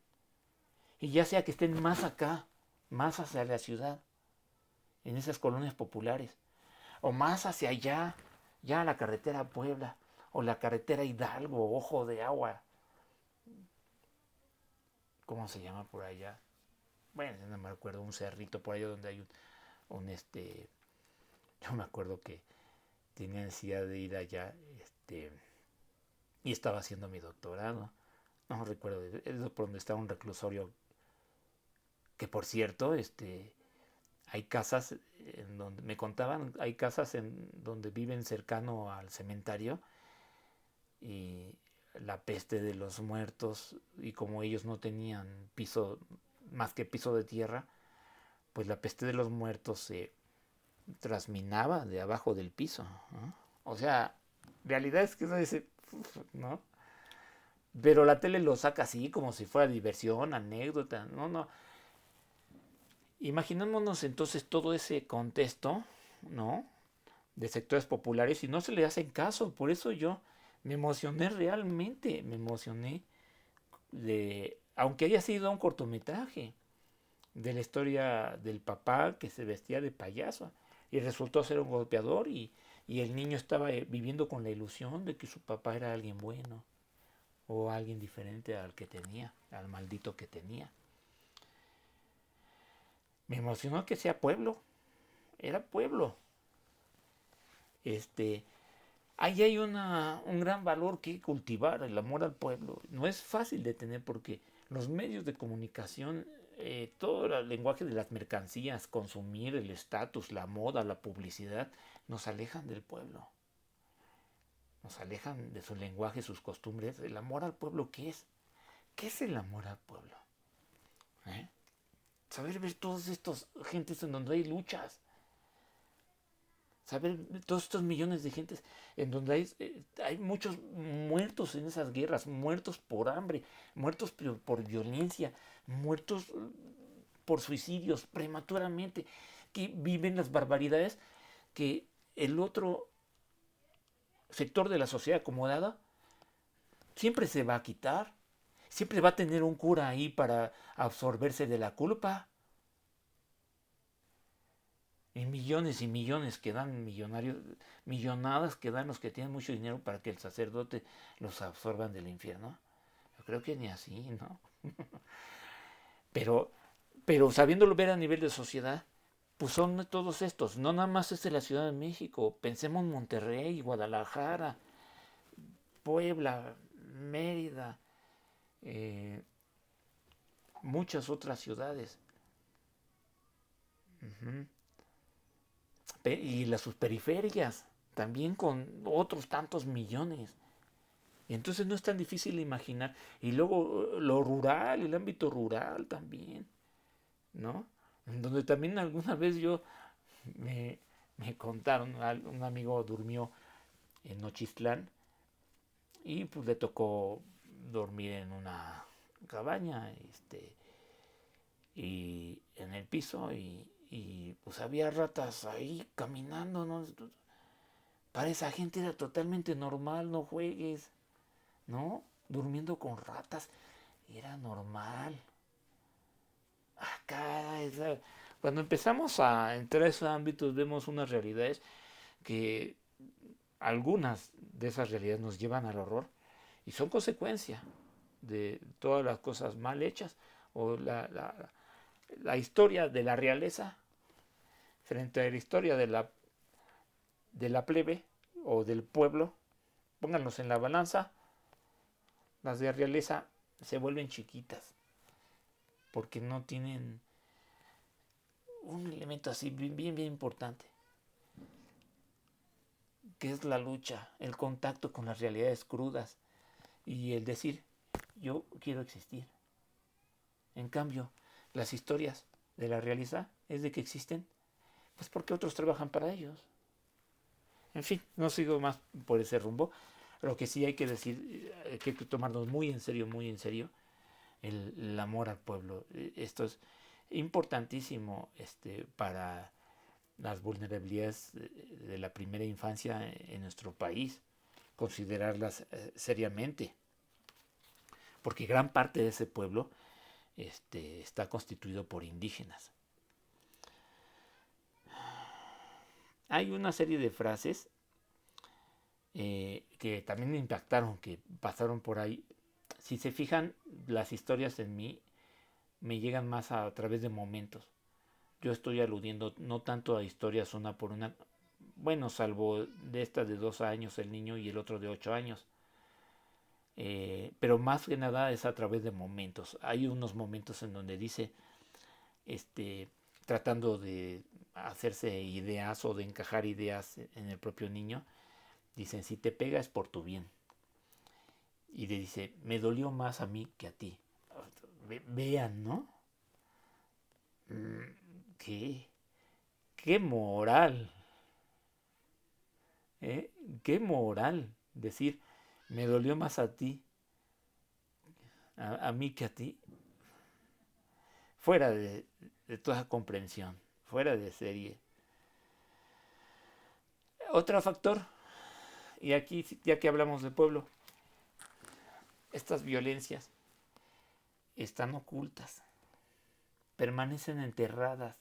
Y ya sea que estén más acá, más hacia la ciudad, en esas colonias populares, o más hacia allá, ya la carretera Puebla, o la carretera Hidalgo, Ojo de Agua. ¿Cómo se llama por allá? Bueno, no me acuerdo, un cerrito por allá donde hay yo me acuerdo que tenía necesidad de ir allá, y estaba haciendo mi doctorado. No recuerdo, es por donde estaba un reclusorio, que por cierto, hay casas en donde, me contaban, hay casas en donde viven cercano al cementerio, y la peste de los muertos, y como ellos no tenían piso, más que piso de tierra, pues la peste de los muertos se trasminaba de abajo del piso, ¿no? O sea, realidad es que uno dice, ¿no? Pero la tele lo saca así, como si fuera diversión, anécdota, no. Imaginémonos entonces todo ese contexto, ¿no? De sectores populares y no se le hacen caso. Por eso yo me emocioné realmente, aunque haya sido un cortometraje, de la historia del papá que se vestía de payaso y resultó ser un golpeador, y el niño estaba viviendo con la ilusión de que su papá era alguien bueno o alguien diferente al que tenía, al maldito que tenía. Me emocionó que sea pueblo, era pueblo. Ahí hay un gran valor que cultivar, el amor al pueblo. No es fácil de tener porque los medios de comunicación, todo el lenguaje de las mercancías, consumir, el estatus, la moda, la publicidad, nos alejan del pueblo. Nos alejan de su lenguaje, sus costumbres. El amor al pueblo, ¿qué es? ¿Qué es el amor al pueblo? Saber ver todos estos gentes en donde hay luchas. Saber todos estos millones de gentes en donde hay muchos muertos en esas guerras, muertos por hambre, muertos por violencia, muertos por suicidios prematuramente, que viven las barbaridades que el otro sector de la sociedad acomodada siempre se va a quitar, siempre va a tener un cura ahí para absorberse de la culpa. Y millones que dan millonarios, millonadas que dan los que tienen mucho dinero para que el sacerdote los absorban del infierno. Yo creo que ni así, ¿no? pero sabiéndolo ver a nivel de sociedad, pues son todos estos. No nada más es de la Ciudad de México. Pensemos en Monterrey, Guadalajara, Puebla, Mérida, eh, muchas otras ciudades. Ujú. Y las sus periferias, también con otros tantos millones. Y entonces no es tan difícil imaginar. Y luego lo rural, el ámbito rural también, ¿no? En donde también alguna vez me, me contaron, un amigo durmió en Nochistlán y pues le tocó dormir en una cabaña, y en el piso pues había ratas ahí caminando, ¿no? Para esa gente era totalmente normal, no juegues, ¿no? Durmiendo con ratas, era normal. Acá, cuando empezamos a entrar a esos ámbitos, vemos unas realidades que algunas de esas realidades nos llevan al horror y son consecuencia de todas las cosas mal hechas o la historia de la realeza frente a la historia de la plebe o del pueblo. Pónganlos en la balanza, las de realeza se vuelven chiquitas porque no tienen un elemento así bien importante, que es la lucha, el contacto con las realidades crudas y el decir, yo quiero existir. En cambio, las historias de la realeza es de que existen, pues porque otros trabajan para ellos. En fin, no sigo más por ese rumbo. Lo que sí hay que decir, que hay que tomarnos muy en serio, el amor al pueblo. Esto es importantísimo para las vulnerabilidades de la primera infancia en nuestro país, considerarlas seriamente, porque gran parte de ese pueblo está constituido por indígenas. Hay una serie de frases que también me impactaron, que pasaron por ahí. Si se fijan, las historias en mí me llegan más a través de momentos. Yo estoy aludiendo no tanto a historias una por una, bueno, salvo de esta de 2 años el niño y el otro de 8 años. Pero más que nada es a través de momentos. Hay unos momentos en donde dice, este, tratando de hacerse ideas o de encajar ideas en el propio niño, dicen, si te pega es por tu bien. Y le dice, me dolió más a mí que a ti. Vean, ¿no? ¿Qué? ¿Qué moral? ¿Eh? ¿Qué moral? Decir, me dolió más a ti, a mí que a ti. Fuera de toda comprensión, fuera de serie. Otro factor, y aquí ya que hablamos de pueblo, estas violencias están ocultas, permanecen enterradas,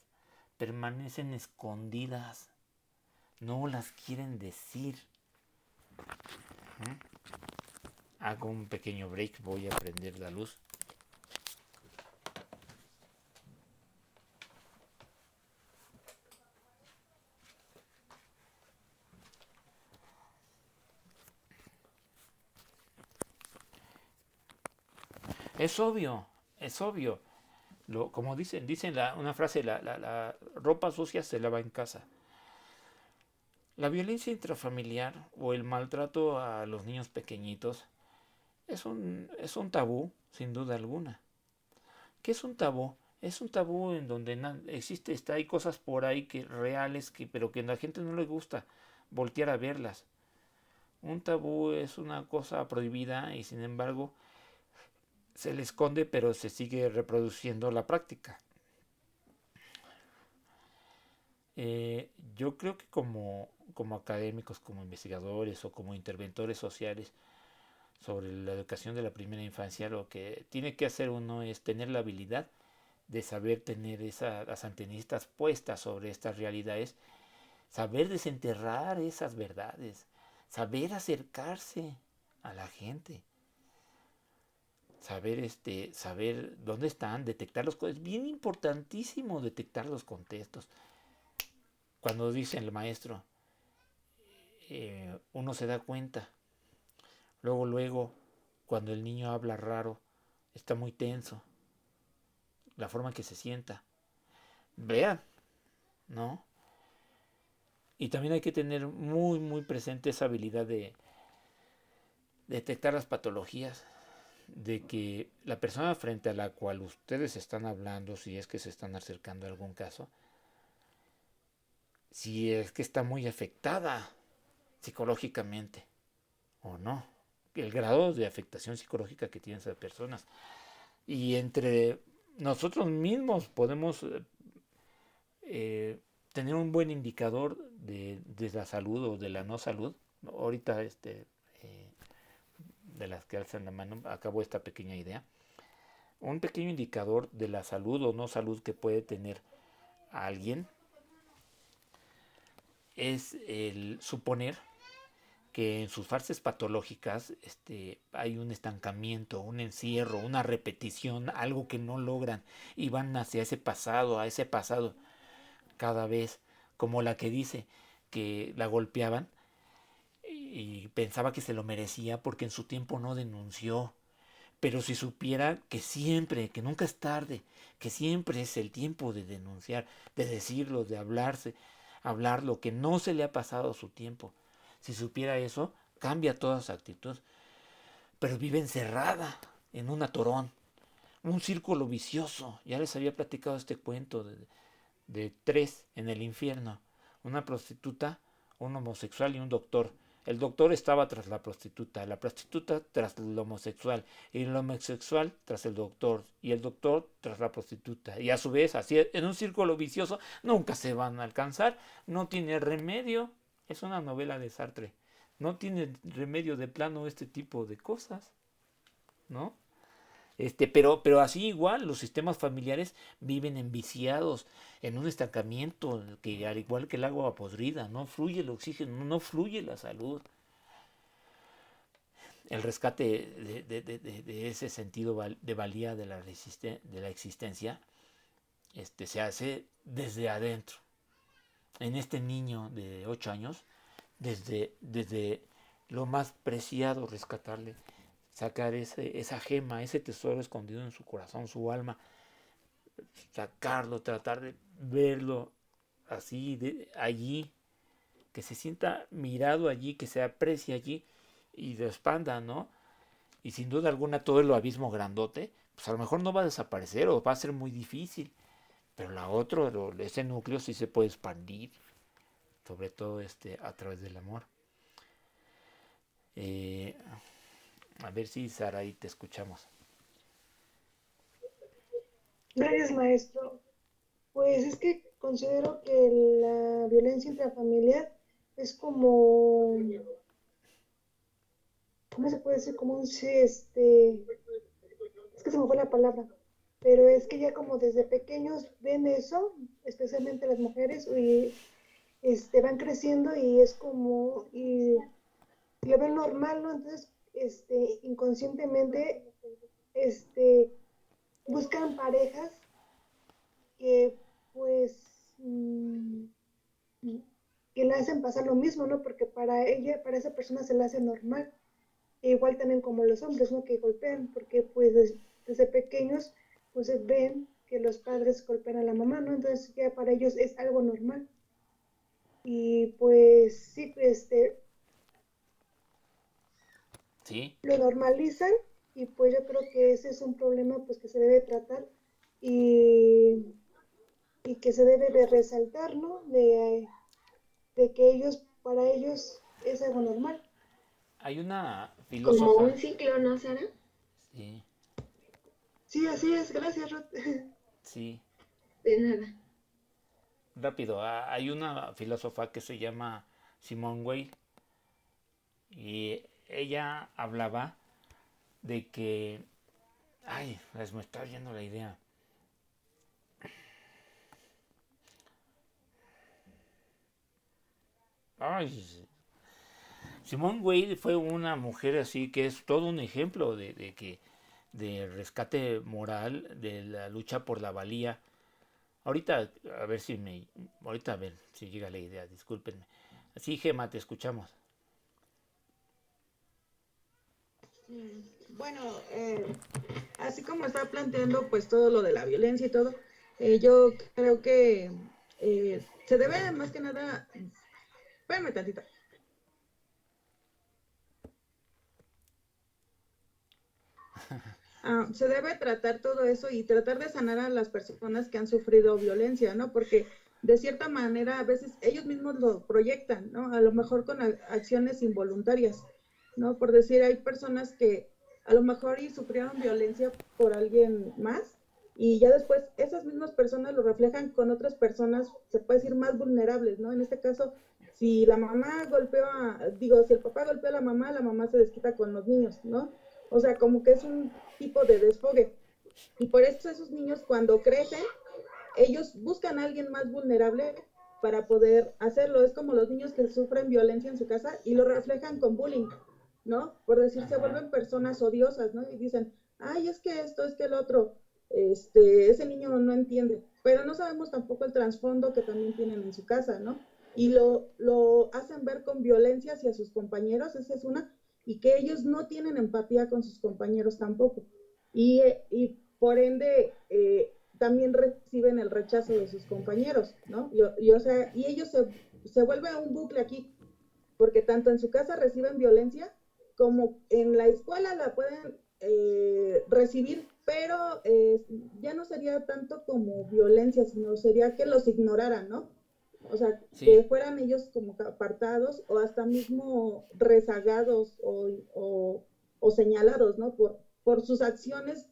permanecen escondidas, no las quieren decir. Hago un pequeño break, voy a prender la luz. Es obvio, es obvio. Como dicen una frase, la ropa sucia se lava en casa. La violencia intrafamiliar o el maltrato a los niños pequeñitos es un tabú, sin duda alguna. ¿Qué es un tabú? Es un tabú en donde hay cosas por ahí que reales, pero que a la gente no le gusta voltear a verlas. Un tabú es una cosa prohibida y sin embargo se le esconde, pero se sigue reproduciendo la práctica. Yo creo que como académicos, como investigadores o como interventores sociales sobre la educación de la primera infancia, lo que tiene que hacer uno es tener la habilidad de saber tener las antenistas puestas sobre estas realidades, saber desenterrar esas verdades, saber acercarse a la gente, saber dónde están, detectar los contextos. Es bien importantísimo detectar los contextos. cuando dice el maestro, uno se da cuenta. Luego, cuando el niño habla raro, está muy tenso, la forma en que se sienta. Vean, ¿no? Y también hay que tener muy, muy presente esa habilidad de detectar las patologías, de que la persona frente a la cual ustedes están hablando, si es que se están acercando a algún caso, si es que está muy afectada psicológicamente o no, el grado de afectación psicológica que tienen esas personas. Y entre nosotros mismos podemos tener un buen indicador de la salud o de la no salud. Ahorita de las que alzan la mano acabo esta pequeña idea. Un pequeño indicador de la salud o no salud que puede tener a alguien es el suponer que en sus fases patológicas hay un estancamiento, un encierro, una repetición, algo que no logran y van hacia a ese pasado cada vez, como la que dice que la golpeaban y pensaba que se lo merecía porque en su tiempo no denunció. Pero si supiera que siempre, que nunca es tarde, que siempre es el tiempo de denunciar, de decirlo, de hablarlo, que no se le ha pasado su tiempo. Si supiera eso, cambia toda su actitud. Pero vive encerrada en un atorón, un círculo vicioso. Ya les había platicado este cuento de tres en el infierno. Una prostituta, un homosexual y un doctor. El doctor estaba tras la prostituta tras el homosexual, y el homosexual tras el doctor, y el doctor tras la prostituta. Y a su vez, así en un círculo vicioso, nunca se van a alcanzar, no tiene remedio. Es una novela de Sartre. No tiene remedio de plano este tipo de cosas, ¿no? Pero así igual, los sistemas familiares viven enviciados en un estancamiento que al igual que el agua podrida, no fluye el oxígeno, no fluye la salud. El rescate de ese sentido de valía de la existencia se hace desde adentro. En este niño de 8 años, desde lo más preciado, rescatarle, sacar esa gema, ese tesoro escondido en su corazón, su alma, sacarlo, tratar de verlo así, allí, que se sienta mirado allí, que se aprecie allí y de expanda, ¿no? Y sin duda alguna todo el abismo grandote, pues a lo mejor no va a desaparecer o va a ser muy difícil, pero ese núcleo sí se puede expandir, sobre todo a través del amor. Eh, a ver si Saraí te escuchamos. Gracias, maestro. Pues es que considero que la violencia intrafamiliar es como, ¿cómo se puede decir? Como un, sí, es que se me fue la palabra, pero es que ya como desde pequeños ven eso, especialmente las mujeres, y van creciendo y es como, y lo ven normal, ¿no? Entonces, inconscientemente, este, buscan parejas que, pues, que le hacen pasar lo mismo, ¿no? Porque para ella, para esa persona se le hace normal. E igual también como los hombres, ¿no? Que golpean, porque pues desde pequeños, pues ven que los padres golpean a la mamá, ¿no? Entonces ya para ellos es algo normal. Y pues sí, ¿Sí? lo normalizan y pues yo creo que ese es un problema pues que se debe tratar y, y que se debe de resaltar, ¿no? De que ellos, para ellos es algo normal. Hay una Como filósofa, un ciclo, ¿no, Sara? sí, Sí, así es, gracias, Ruth. sí, De nada. rápido, hay una filósofa que se llama Simone Weil y ella hablaba de que, ay, me está yendo la idea. Ay, Simone Weil fue una mujer así que es todo un ejemplo de rescate moral, de la lucha por la valía Ahorita, a ver si me, ahorita a ver si llega la idea, discúlpenme. Sí, Gema, te escuchamos. Bueno, así como está planteando pues todo lo de la violencia y todo, yo creo que se debe más que nada, espérame tantito. Se debe tratar todo eso y tratar de sanar a las personas que han sufrido violencia, ¿no? Porque de cierta manera a veces ellos mismos lo proyectan, ¿no? A lo mejor con acciones involuntarias, ¿no? Por decir, hay personas que a lo mejor y sufrieron violencia por alguien más y ya después esas mismas personas lo reflejan con otras personas, se puede decir, más vulnerables, ¿no? En este caso, si la mamá golpeó si el papá golpeó a la mamá se desquita con los niños, ¿no? O sea, como que es un tipo de desfogue. Y por eso esos niños cuando crecen, ellos buscan a alguien más vulnerable para poder hacerlo. Es como los niños que sufren violencia en su casa y lo reflejan con bullying, ¿no? Por decir, se vuelven personas odiosas, ¿no? Y dicen, ay, es que esto, es que el otro, ese niño no entiende. Pero no sabemos tampoco el trasfondo que también tienen en su casa, ¿no? Y lo hacen ver con violencia hacia sus compañeros, esa es una, y que ellos no tienen empatía con sus compañeros tampoco. Y por ende, también reciben el rechazo de sus compañeros, ¿no? O sea, y ellos se vuelve un bucle aquí, porque tanto en su casa reciben violencia como en la escuela la pueden recibir, pero ya no sería tanto como violencia, sino sería que los ignoraran, ¿no? O sea, que Sí, fueran ellos como apartados o hasta mismo rezagados o señalados, ¿no? Por sus acciones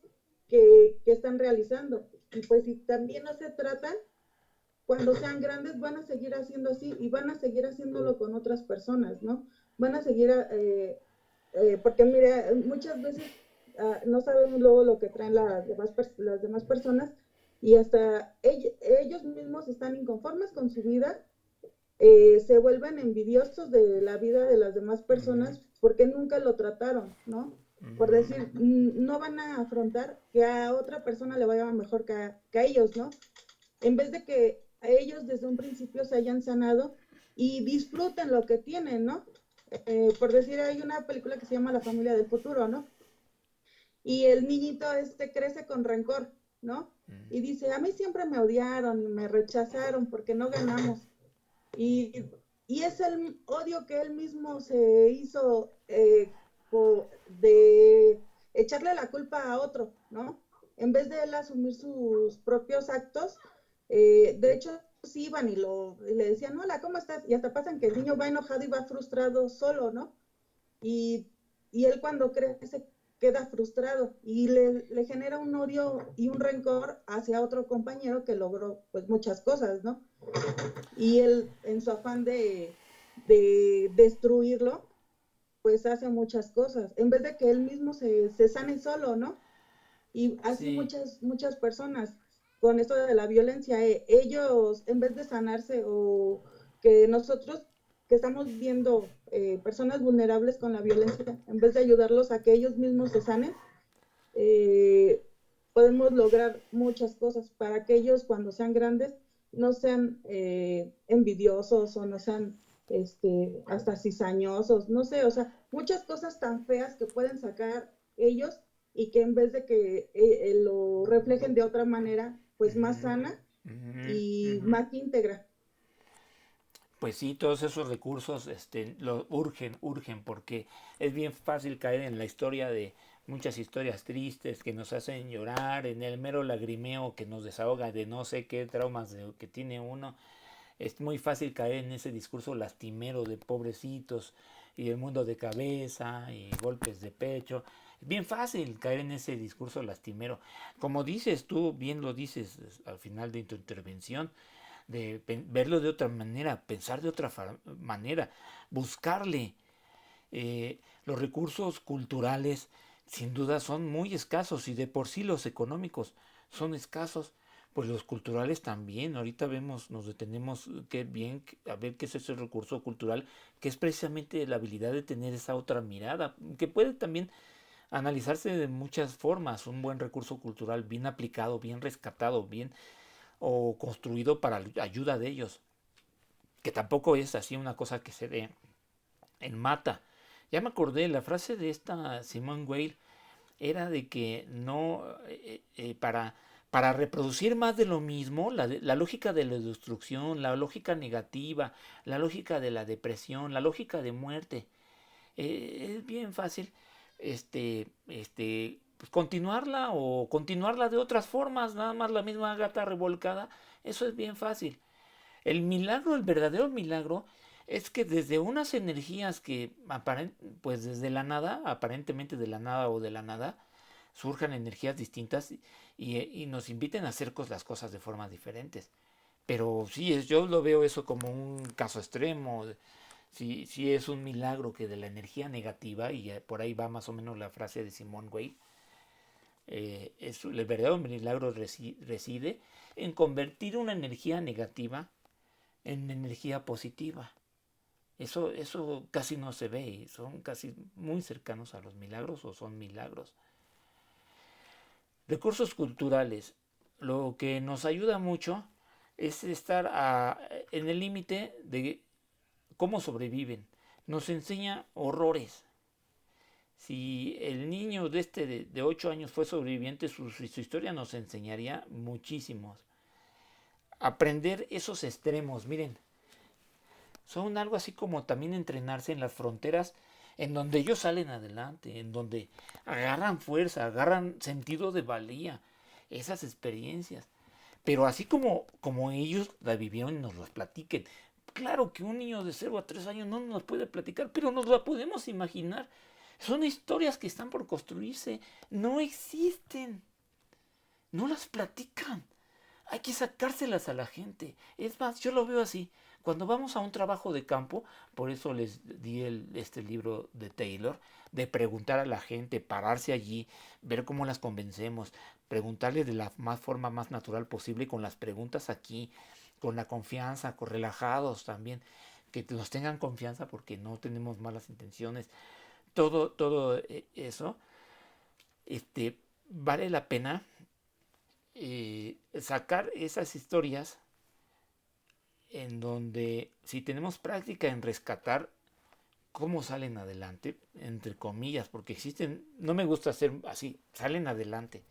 que están realizando. Y pues si también no se tratan, cuando sean grandes van a seguir haciendo así y van a seguir haciéndolo con otras personas, ¿no? Van a seguir, porque mira, muchas veces no sabemos luego lo que traen las demás personas y hasta ellos mismos están inconformes con su vida, se vuelven envidiosos de la vida de las demás personas porque nunca lo trataron, ¿no? Por decir, no van a afrontar que a otra persona le vaya mejor que a ellos, ¿no? En vez de que a ellos desde un principio se hayan sanado y disfruten lo que tienen, ¿no? Por decir, hay una película que se llama La familia del futuro, ¿no? Y el niñito crece con rencor, ¿no? Y dice, a mí siempre me odiaron y me rechazaron porque no ganamos. Y, y es el odio que él mismo se hizo de echarle la culpa a otro, ¿no? En vez de él asumir sus propios actos, de hecho sí iban y le decían, hola, ¿cómo estás? Y hasta pasan que el niño va enojado y va frustrado solo, ¿no? Y, y él cuando crece queda frustrado y le genera un odio y un rencor hacia otro compañero que logró pues muchas cosas, ¿no? Y él en su afán de destruirlo, pues hace muchas cosas, en vez de que él mismo se sane solo, ¿no? Y así sí, muchas personas con esto de la violencia, ellos en vez de sanarse o que nosotros que estamos viendo personas vulnerables con la violencia, en vez de ayudarlos a que ellos mismos se sanen, eh, podemos lograr muchas cosas para que ellos cuando sean grandes no sean envidiosos o no sean hasta cizañosos, no sé, o sea, muchas cosas tan feas que pueden sacar ellos y que en vez de que lo reflejen de otra manera, pues más sana ujú, y ujú. más íntegra. Pues sí, todos esos recursos lo urgen, porque es bien fácil caer en la historia de muchas historias tristes que nos hacen llorar, en el mero lagrimeo que nos desahoga de no sé qué traumas que tiene uno. Es muy fácil caer en ese discurso lastimero de pobrecitos y el mundo de cabeza y golpes de pecho. Es bien fácil caer en ese discurso lastimero. Como dices tú, bien lo dices al final de tu intervención, de verlo de otra manera, pensar de otra manera, buscarle. Los recursos culturales sin duda son muy escasos y de por sí los económicos son escasos, pues los culturales también. Ahorita vemos, nos detenemos que bien a ver qué es ese recurso cultural, que es precisamente la habilidad de tener esa otra mirada, que puede también analizarse de muchas formas. Un buen recurso cultural bien aplicado, bien rescatado, bien o construido para ayuda de ellos, que tampoco es así una cosa que se dé en mata. Ya me acordé, la frase de esta Simone Weil era de que no, para reproducir más de lo mismo, la lógica de la destrucción, la lógica negativa, la lógica de la depresión, la lógica de muerte, es bien fácil pues continuarla o continuarla de otras formas, nada más la misma gata revolcada, eso es bien fácil. El milagro, el verdadero milagro, es que desde unas energías que pues desde la nada, aparentemente de la nada o de la nada, surjan energías distintas y nos inviten a hacer las cosas de formas diferentes. Pero sí, yo lo veo eso como un caso extremo. Sí, sí es un milagro que de la energía negativa, y por ahí va más o menos la frase de Simone Weil, el verdadero milagro reside en convertir una energía negativa en energía positiva. Eso casi no se ve y son casi muy cercanos a los milagros o son milagros. Recursos culturales. Lo que nos ayuda mucho es estar en el límite de cómo sobreviven. Nos enseña horrores. Si el niño de 8 años fue sobreviviente, su historia nos enseñaría muchísimos. Aprender esos extremos, miren, son algo así como también entrenarse en las fronteras en donde ellos salen adelante, en donde agarran fuerza, agarran sentido de valía, esas experiencias. Pero así como ellos la vivieron y nos las platiquen. Claro que un niño de 0 a 3 años no nos puede platicar, pero nos la podemos imaginar. Son historias que están por construirse, no existen, no las platican. Hay que sacárselas a la gente. Es más, yo lo veo así. Cuando vamos a un trabajo de campo, por eso les di este libro de Taylor, de preguntar a la gente, pararse allí, ver cómo las convencemos, preguntarles de la forma más natural posible, con las preguntas aquí, con la confianza, con relajados también, que nos tengan confianza porque no tenemos malas intenciones. Todo eso, vale la pena sacar esas historias en donde si tenemos práctica en rescatar cómo salen adelante, entre comillas, porque existen, no me gusta hacer así, salen adelante.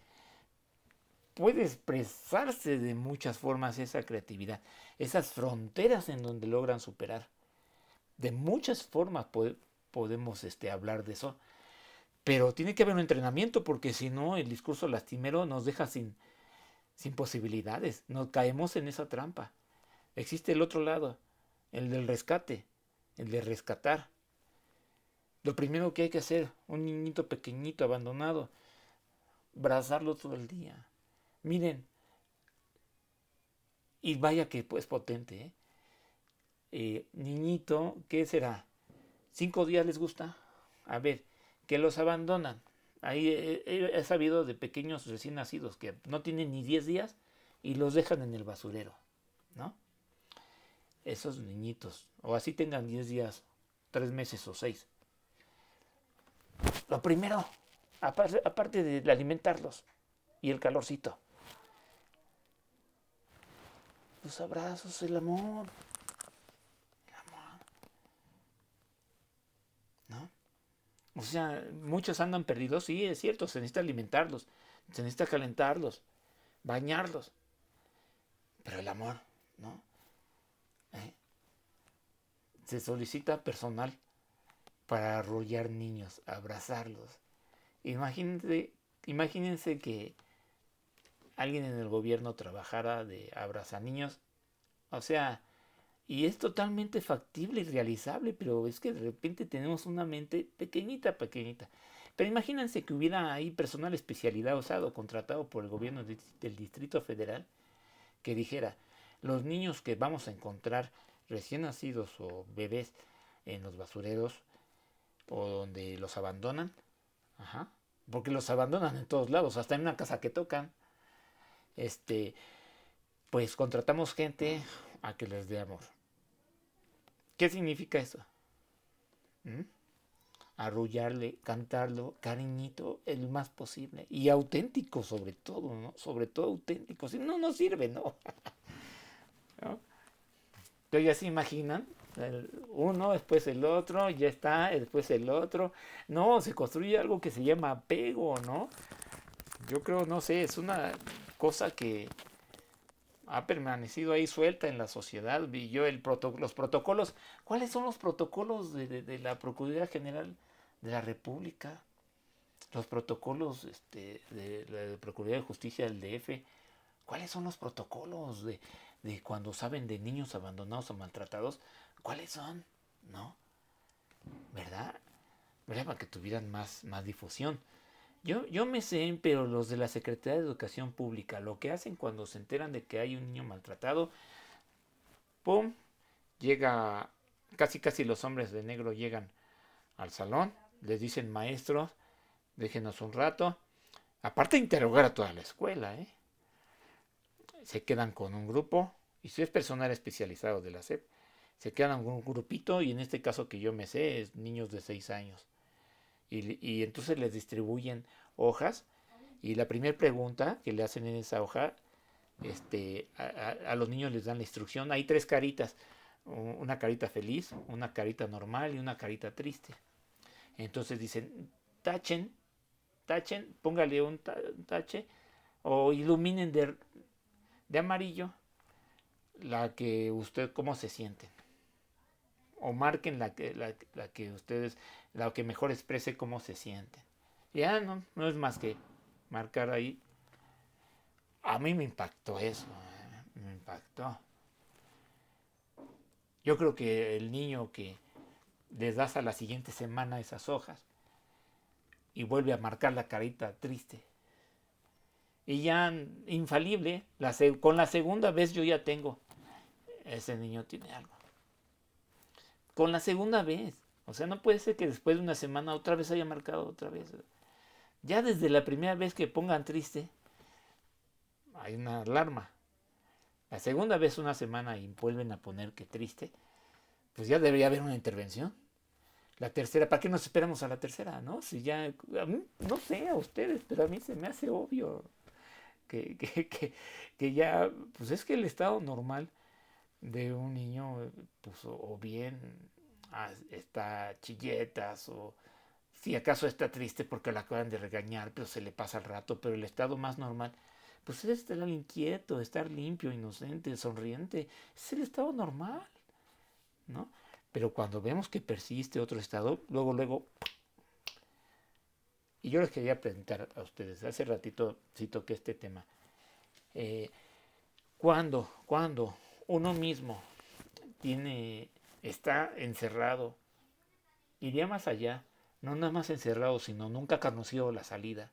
Puede expresarse de muchas formas esa creatividad, esas fronteras en donde logran superar. De muchas formas podemos hablar de eso, pero tiene que haber un entrenamiento porque si no el discurso lastimero nos deja sin posibilidades, nos caemos en esa trampa. Existe el otro lado, el del rescate, el de rescatar. Lo primero que hay que hacer, un niñito pequeñito abandonado, abrazarlo todo el día. Miren, y vaya que pues potente, ¿eh? Niñito, ¿qué será? ¿5 días les gusta? A ver, que los abandonan. Ahí he sabido de pequeños recién nacidos que no tienen ni 10 días y los dejan en el basurero, ¿no? Esos niñitos, o así tengan 10 días, 3 meses o 6. Lo primero, aparte de alimentarlos y el calorcito, los abrazos, el amor, ¿no? O sea, muchos andan perdidos, sí, es cierto, se necesita alimentarlos, se necesita calentarlos, bañarlos, pero el amor, ¿no? ¿Eh? Se solicita personal para arrullar niños, abrazarlos. Imagínense que alguien en el gobierno trabajara de abrazar niños, o sea, y es totalmente factible y realizable, pero es que de repente tenemos una mente pequeñita, pequeñita. Pero imagínense que hubiera ahí personal especializado contratado por el gobierno del Distrito Federal que dijera, los niños que vamos a encontrar recién nacidos o bebés en los basureros o donde los abandonan, ajá, porque los abandonan en todos lados, hasta en una casa que tocan, pues contratamos gente a que les dé amor. ¿Qué significa eso? ¿Mm? arrullarle, cantarlo, cariñito, el más posible. Y auténtico sobre todo, ¿no? Sobre todo auténtico. Si no, no sirve, ¿no? ¿No? Entonces ya se imaginan, uno, después el otro, ya está, después el otro. No, se construye algo que se llama apego, ¿no? Yo creo, no sé, es una cosa que ha permanecido ahí suelta en la sociedad. Y yo los protocolos, ¿cuáles son los protocolos de la Procuraduría General de la República? Los protocolos de la Procuraduría de Justicia del DF. ¿Cuáles son los protocolos de cuando saben de niños abandonados o maltratados? ¿Cuáles son? ¿No? ¿Verdad? ¿Verdad? Para que tuvieran más difusión. Yo me sé, pero los de la Secretaría de Educación Pública, lo que hacen cuando se enteran de que hay un niño maltratado, ¡pum! Llega, casi los hombres de negro llegan al salón, les dicen maestros, déjenos un rato. Aparte de interrogar a toda la escuela, ¿eh? Se quedan con un grupo, y si es personal especializado de la SEP, se quedan con un grupito, y en este caso que yo me sé, es niños de 6 años. Y entonces les distribuyen hojas, y la primera pregunta que le hacen en esa hoja, a los niños les dan la instrucción. Hay 3 caritas, una carita feliz, una carita normal y una carita triste. Entonces dicen, tachen, póngale un tache, o iluminen de amarillo la que usted, cómo se sienten. O marquen la que ustedes, la que mejor exprese cómo se sienten. Ya no es más que marcar ahí. A mí me impactó eso, me impactó. Yo creo que el niño que les das a la siguiente semana esas hojas y vuelve a marcar la carita triste, y ya infalible, con la segunda vez yo ya tengo, ese niño tiene algo. Con la segunda vez. O sea, no puede ser que después de una semana otra vez haya marcado otra vez. Ya desde la primera vez que pongan triste, hay una alarma. La segunda vez una semana y vuelven a poner que triste, pues ya debería haber una intervención. La tercera, ¿para qué nos esperamos a la tercera? ¿No? Si ya, a mí, no sé a ustedes, pero a mí se me hace obvio que ya, pues es que el estado normal de un niño, pues o bien está chilletas, o si acaso está triste porque la acaban de regañar, pero se le pasa al rato. Pero el estado más normal, pues es estar inquieto, estar limpio, inocente, sonriente. Es el estado normal, ¿no? Pero cuando vemos que persiste otro estado, luego, y yo les quería preguntar a ustedes, hace ratito sí toqué este tema, eh, cuando uno mismo está encerrado, iría más allá, no nada más encerrado, sino nunca ha conocido la salida.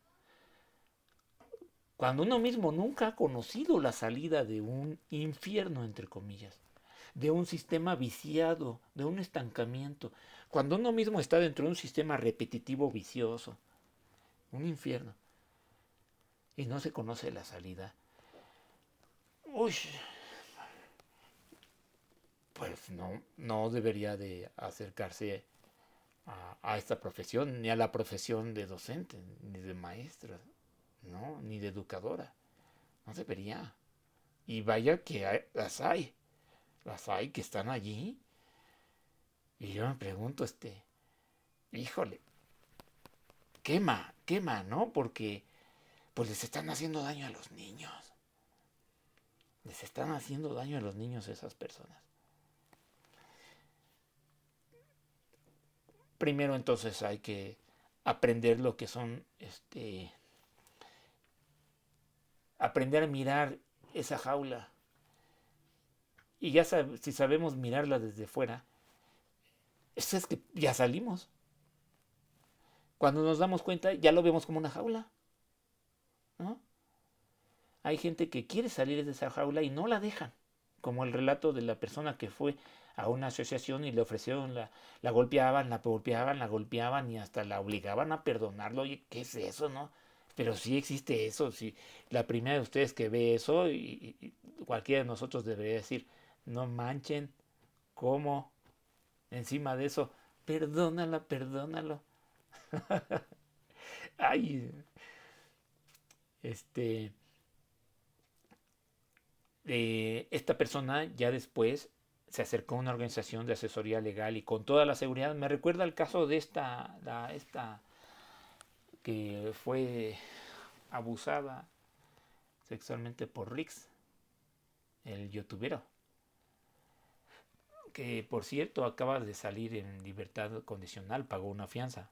Cuando uno mismo nunca ha conocido la salida de un infierno, entre comillas, de un sistema viciado, de un estancamiento, cuando uno mismo está dentro de un sistema repetitivo vicioso, un infierno, y no se conoce la salida, uy, pues no debería de acercarse a esta profesión, ni a la profesión de docente, ni de maestra, ¿no? Ni de educadora. No debería. Y vaya que las hay que están allí. Y yo me pregunto, híjole, quema, ¿no? Porque pues les están haciendo daño a los niños. Les están haciendo daño a los niños esas personas. Primero entonces hay que aprender lo que son, aprender a mirar esa jaula. Y ya si sabemos mirarla desde fuera, es que ya salimos. Cuando nos damos cuenta, ya lo vemos como una jaula, ¿no? Hay gente que quiere salir de esa jaula y no la dejan. Como el relato de la persona que fue a una asociación y le ofrecieron, la golpeaban y hasta la obligaban a perdonarlo. Oye, ¿qué es eso, no? Pero sí existe eso. Sí. La primera de ustedes que ve eso, y cualquiera de nosotros debería decir, no manchen, ¿cómo? Encima de eso, perdónalo. Ay, este, esta persona ya después se acercó a una organización de asesoría legal y con toda la seguridad, me recuerda el caso de esta que fue abusada sexualmente por Rix, el youtubero, que por cierto acaba de salir en libertad condicional, pagó una fianza,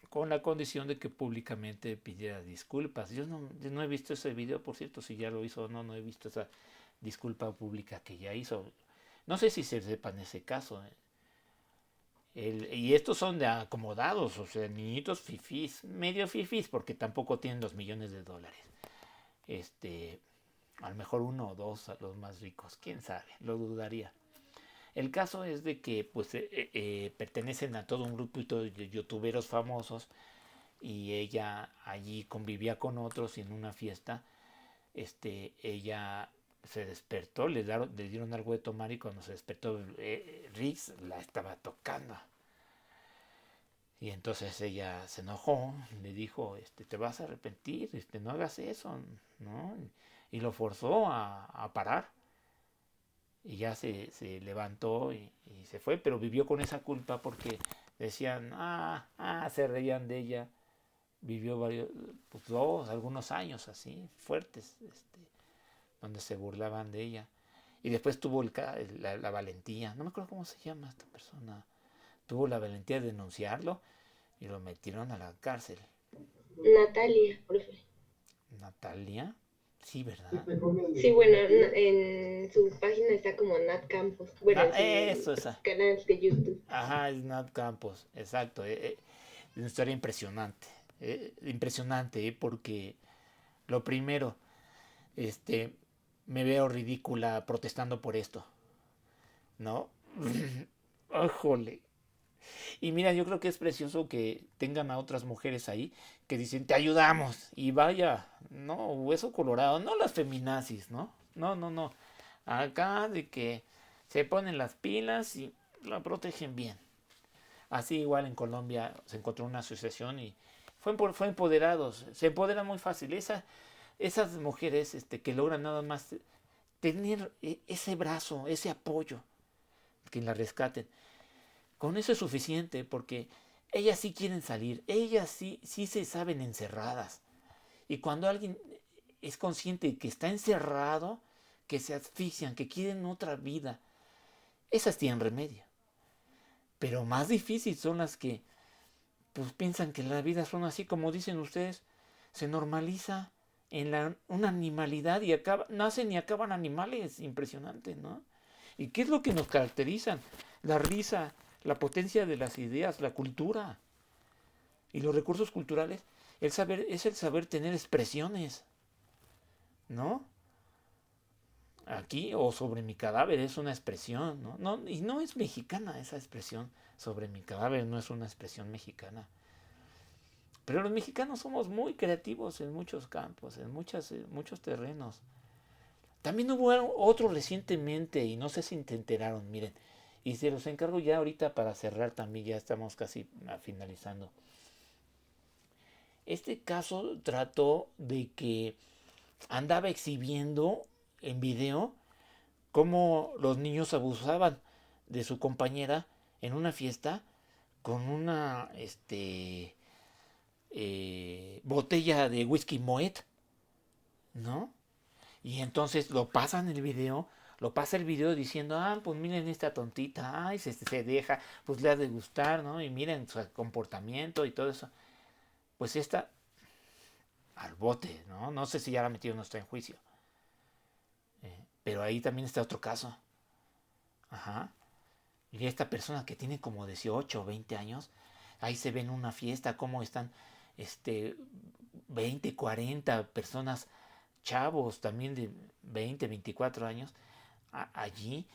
con la condición de que públicamente pidiera disculpas. Yo no he visto ese video, por cierto, si ya lo hizo o no, no he visto esa disculpa pública que ya hizo. No sé si se sepa en ese caso. Y estos son de acomodados, o sea, niñitos fifís, medio fifís, porque tampoco tienen $2 millones. Este, a lo mejor uno o dos a los más ricos, quién sabe, lo dudaría. El caso es de que pues pertenecen a todo un grupito de youtuberos famosos y ella allí convivía con otros y en una fiesta ella se despertó, le dieron algo de tomar y cuando se despertó Riggs la estaba tocando. Y entonces ella se enojó, le dijo, te vas a arrepentir, no hagas eso, ¿no? Y lo forzó a parar. Y ya se levantó y se fue, pero vivió con esa culpa porque decían, se reían de ella. Vivió varios, pues algunos años así, fuertes, donde se burlaban de ella. Y después tuvo la valentía, no me acuerdo cómo se llama esta persona, tuvo la valentía de denunciarlo y lo metieron a la cárcel. Natalia, profe. Natalia, sí, ¿verdad? Sí, bueno, en su página está como Nat Campos. Bueno, en Eso, su esa. canal de YouTube. Ajá, es Nat Campos, exacto. Una historia impresionante. Impresionante, porque lo primero, este, me veo ridícula protestando por esto, ¿no? ¡Jole! Y mira, yo creo que es precioso que tengan a otras mujeres ahí que dicen, te ayudamos. Y vaya, no, hueso colorado, no las feminazis, ¿no? No, no, no. Acá de que se ponen las pilas y la protegen bien. Así igual en Colombia se encontró una asociación y fue empoderados. Se empoderan muy fácil. Esas mujeres que logran nada más tener ese brazo, ese apoyo, que la rescaten. Con eso es suficiente porque ellas sí quieren salir, ellas sí se saben encerradas. Y cuando alguien es consciente que está encerrado, que se asfixian, que quieren otra vida, esas tienen remedio. Pero más difíciles son las que pues piensan que la vida son así como dicen ustedes, se normaliza en una animalidad y nacen y acaban animales, impresionante, ¿no? ¿Y qué es lo que nos caracteriza? La risa, la potencia de las ideas, la cultura y los recursos culturales. Es el saber tener expresiones, ¿no? Aquí o sobre mi cadáver es una expresión, ¿no? Y no es mexicana esa expresión. Sobre mi cadáver no es una expresión mexicana. Pero los mexicanos somos muy creativos en muchos campos, en muchos terrenos. También hubo otro recientemente, y no sé si te enteraron, miren, y se los encargo ya ahorita para cerrar también, ya estamos casi finalizando. Este caso trató de que andaba exhibiendo en video cómo los niños abusaban de su compañera en una fiesta con una botella de whisky Moet, ¿no? Y entonces lo pasa el video diciendo, pues miren esta tontita, se deja, pues le ha de gustar, ¿no? Y miren su comportamiento y todo eso. Pues esta, al bote, ¿no? No sé si ya la metido no está en juicio. Pero ahí también está otro caso. Ajá. Y esta persona que tiene como 18 o 20 años, ahí se ve en una fiesta cómo están 20, 40 personas, chavos también de 20, 24 años, allí,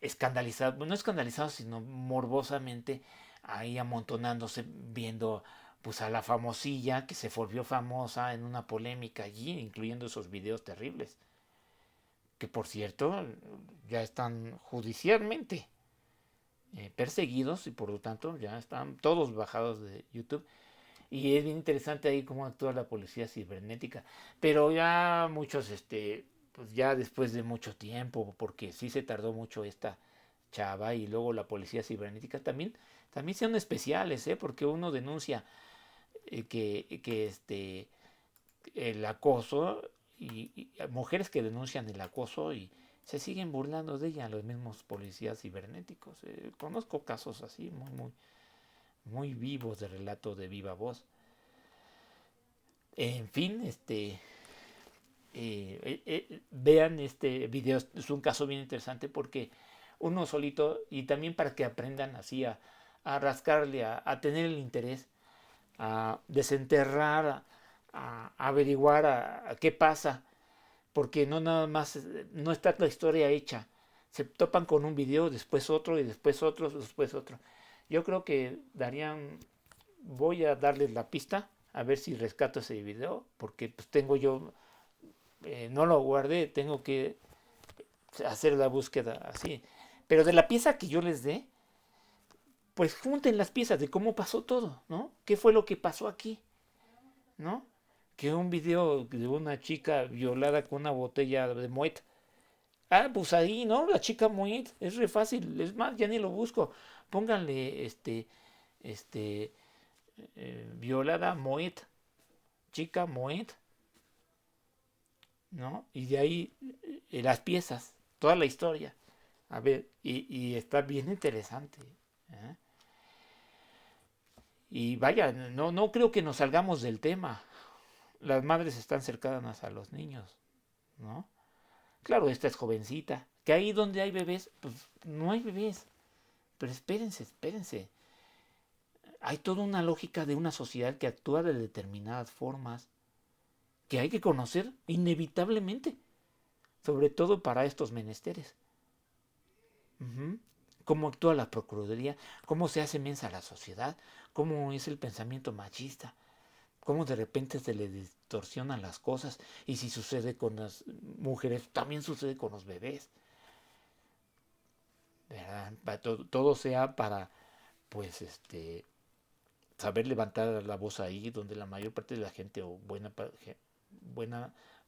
escandalizados, no escandalizados, sino morbosamente, ahí amontonándose, viendo pues a la famosilla que se volvió famosa en una polémica allí, incluyendo esos videos terribles, que por cierto ya están judicialmente perseguidos y por lo tanto ya están todos bajados de YouTube. Y es bien interesante ahí cómo actúa la policía cibernética. Pero ya muchos, pues ya después de mucho tiempo, porque sí se tardó mucho esta chava y luego la policía cibernética también son especiales, ¿eh? Porque uno denuncia que el acoso y mujeres que denuncian el acoso y se siguen burlando de ella los mismos policías cibernéticos. Conozco casos así muy vivos de relato de viva voz. En fin, vean este video, es un caso bien interesante porque uno solito y también para que aprendan así a rascarle, a tener el interés, a desenterrar, a averiguar a qué pasa, porque no nada más, no está la historia hecha. Se topan con un video, después otro y después otro, después otro. Yo creo que voy a darles la pista, a ver si rescato ese video, porque pues tengo yo, no lo guardé, tengo que hacer la búsqueda así. Pero de la pieza que yo les dé, pues junten las piezas de cómo pasó todo, ¿no? ¿Qué fue lo que pasó aquí? ¿No? Que un video de una chica violada con una botella de Moet. Ah, pues ahí, ¿no? La chica Moet. Es re fácil. Es más, ya ni lo busco. Pónganle este, violada Moet. Chica Moet. ¿No? Y de ahí las piezas. Toda la historia. A ver, y está bien interesante. ¿Eh? Y vaya, no creo que nos salgamos del tema. Las madres están cercanas a los niños, ¿no? Claro, esta es jovencita. Que ahí donde hay bebés, pues no hay bebés. Pero espérense. Hay toda una lógica de una sociedad que actúa de determinadas formas que hay que conocer inevitablemente, sobre todo para estos menesteres. Ujú. Cómo actúa la Procuraduría, cómo se hace mensa la sociedad, cómo es el pensamiento machista, cómo de repente se le distorsionan las cosas y si sucede con las mujeres, también sucede con los bebés. ¿Verdad? Todo sea para, pues, saber levantar la voz ahí donde la mayor parte de la gente o buena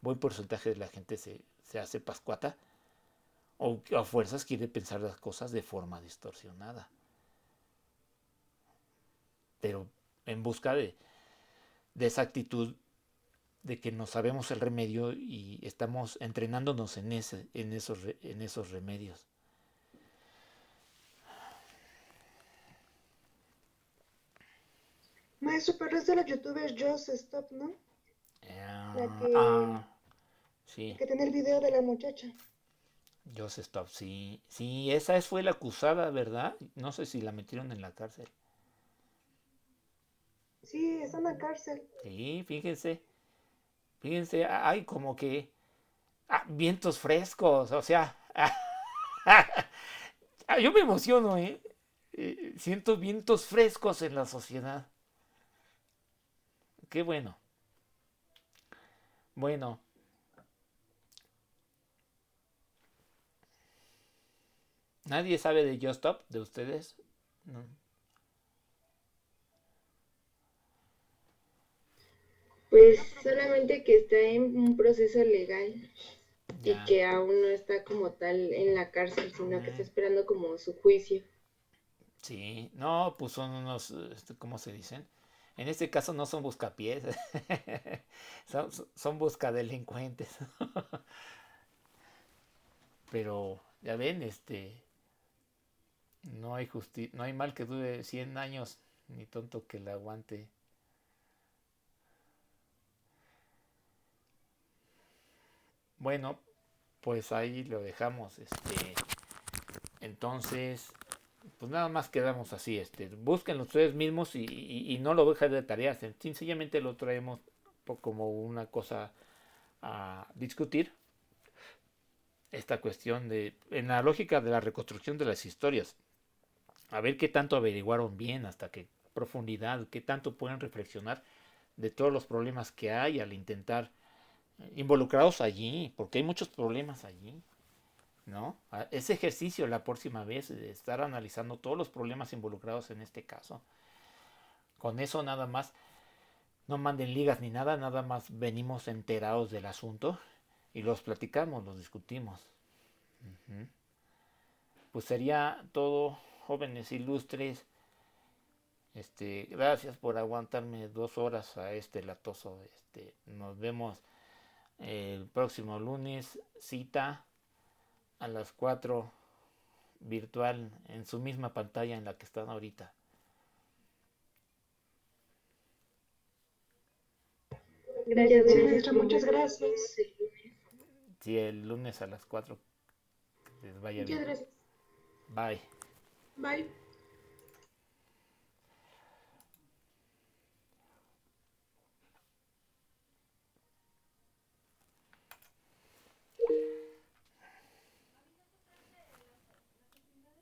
buen porcentaje de la gente se hace pascuata o a fuerzas quiere pensar las cosas de forma distorsionada, pero en busca de esa actitud de que no sabemos el remedio y estamos entrenándonos en esos remedios. Maestro, pero es de la youtuber Just Stop, ¿no? La Ah, que, ah, sí, la que tiene el video de la muchacha. Joseph Stop, sí, sí, esa fue la acusada, ¿verdad? No sé si la metieron en la cárcel. Sí, está en la cárcel. Sí, fíjense, hay como que vientos frescos, o sea, yo me emociono, ¿eh? Siento vientos frescos en la sociedad. Qué bueno. Bueno, nadie sabe de Just Stop, de ustedes. No. Pues solamente que está en un proceso legal y Ya. que aún no está como tal en la cárcel, sino que está eh, esperando como su juicio. sí, no, pues son unos, ¿cómo se dicen? En este caso no son buscapiés, son buscadelincuentes. Pero ya ven, no hay mal que dure 100 años, ni tonto que la aguante. Bueno, pues ahí lo dejamos, entonces, pues nada más quedamos así, búsquenlo ustedes mismos y no lo dejen de tareas, sencillamente lo traemos como una cosa a discutir, esta cuestión en la lógica de la reconstrucción de las historias, a ver qué tanto averiguaron bien, hasta qué profundidad, qué tanto pueden reflexionar de todos los problemas que hay al intentar involucrados allí, porque hay muchos problemas allí. ¿no? Ese ejercicio la próxima vez de estar analizando todos los problemas involucrados en este caso. Con eso nada más, no manden ligas ni nada, nada más venimos enterados del asunto y los platicamos, los discutimos. Ujú. Pues sería todo, jóvenes ilustres. Gracias por aguantarme 2 horas a este latoso. Nos vemos el próximo lunes, cita a las 4 virtual en su misma pantalla en la que están ahorita. Gracias, Sí, maestra. maestra, muchas gracias. Sí, el lunes a las 4. Que les vaya Muchas bien. gracias. Bye. Bye.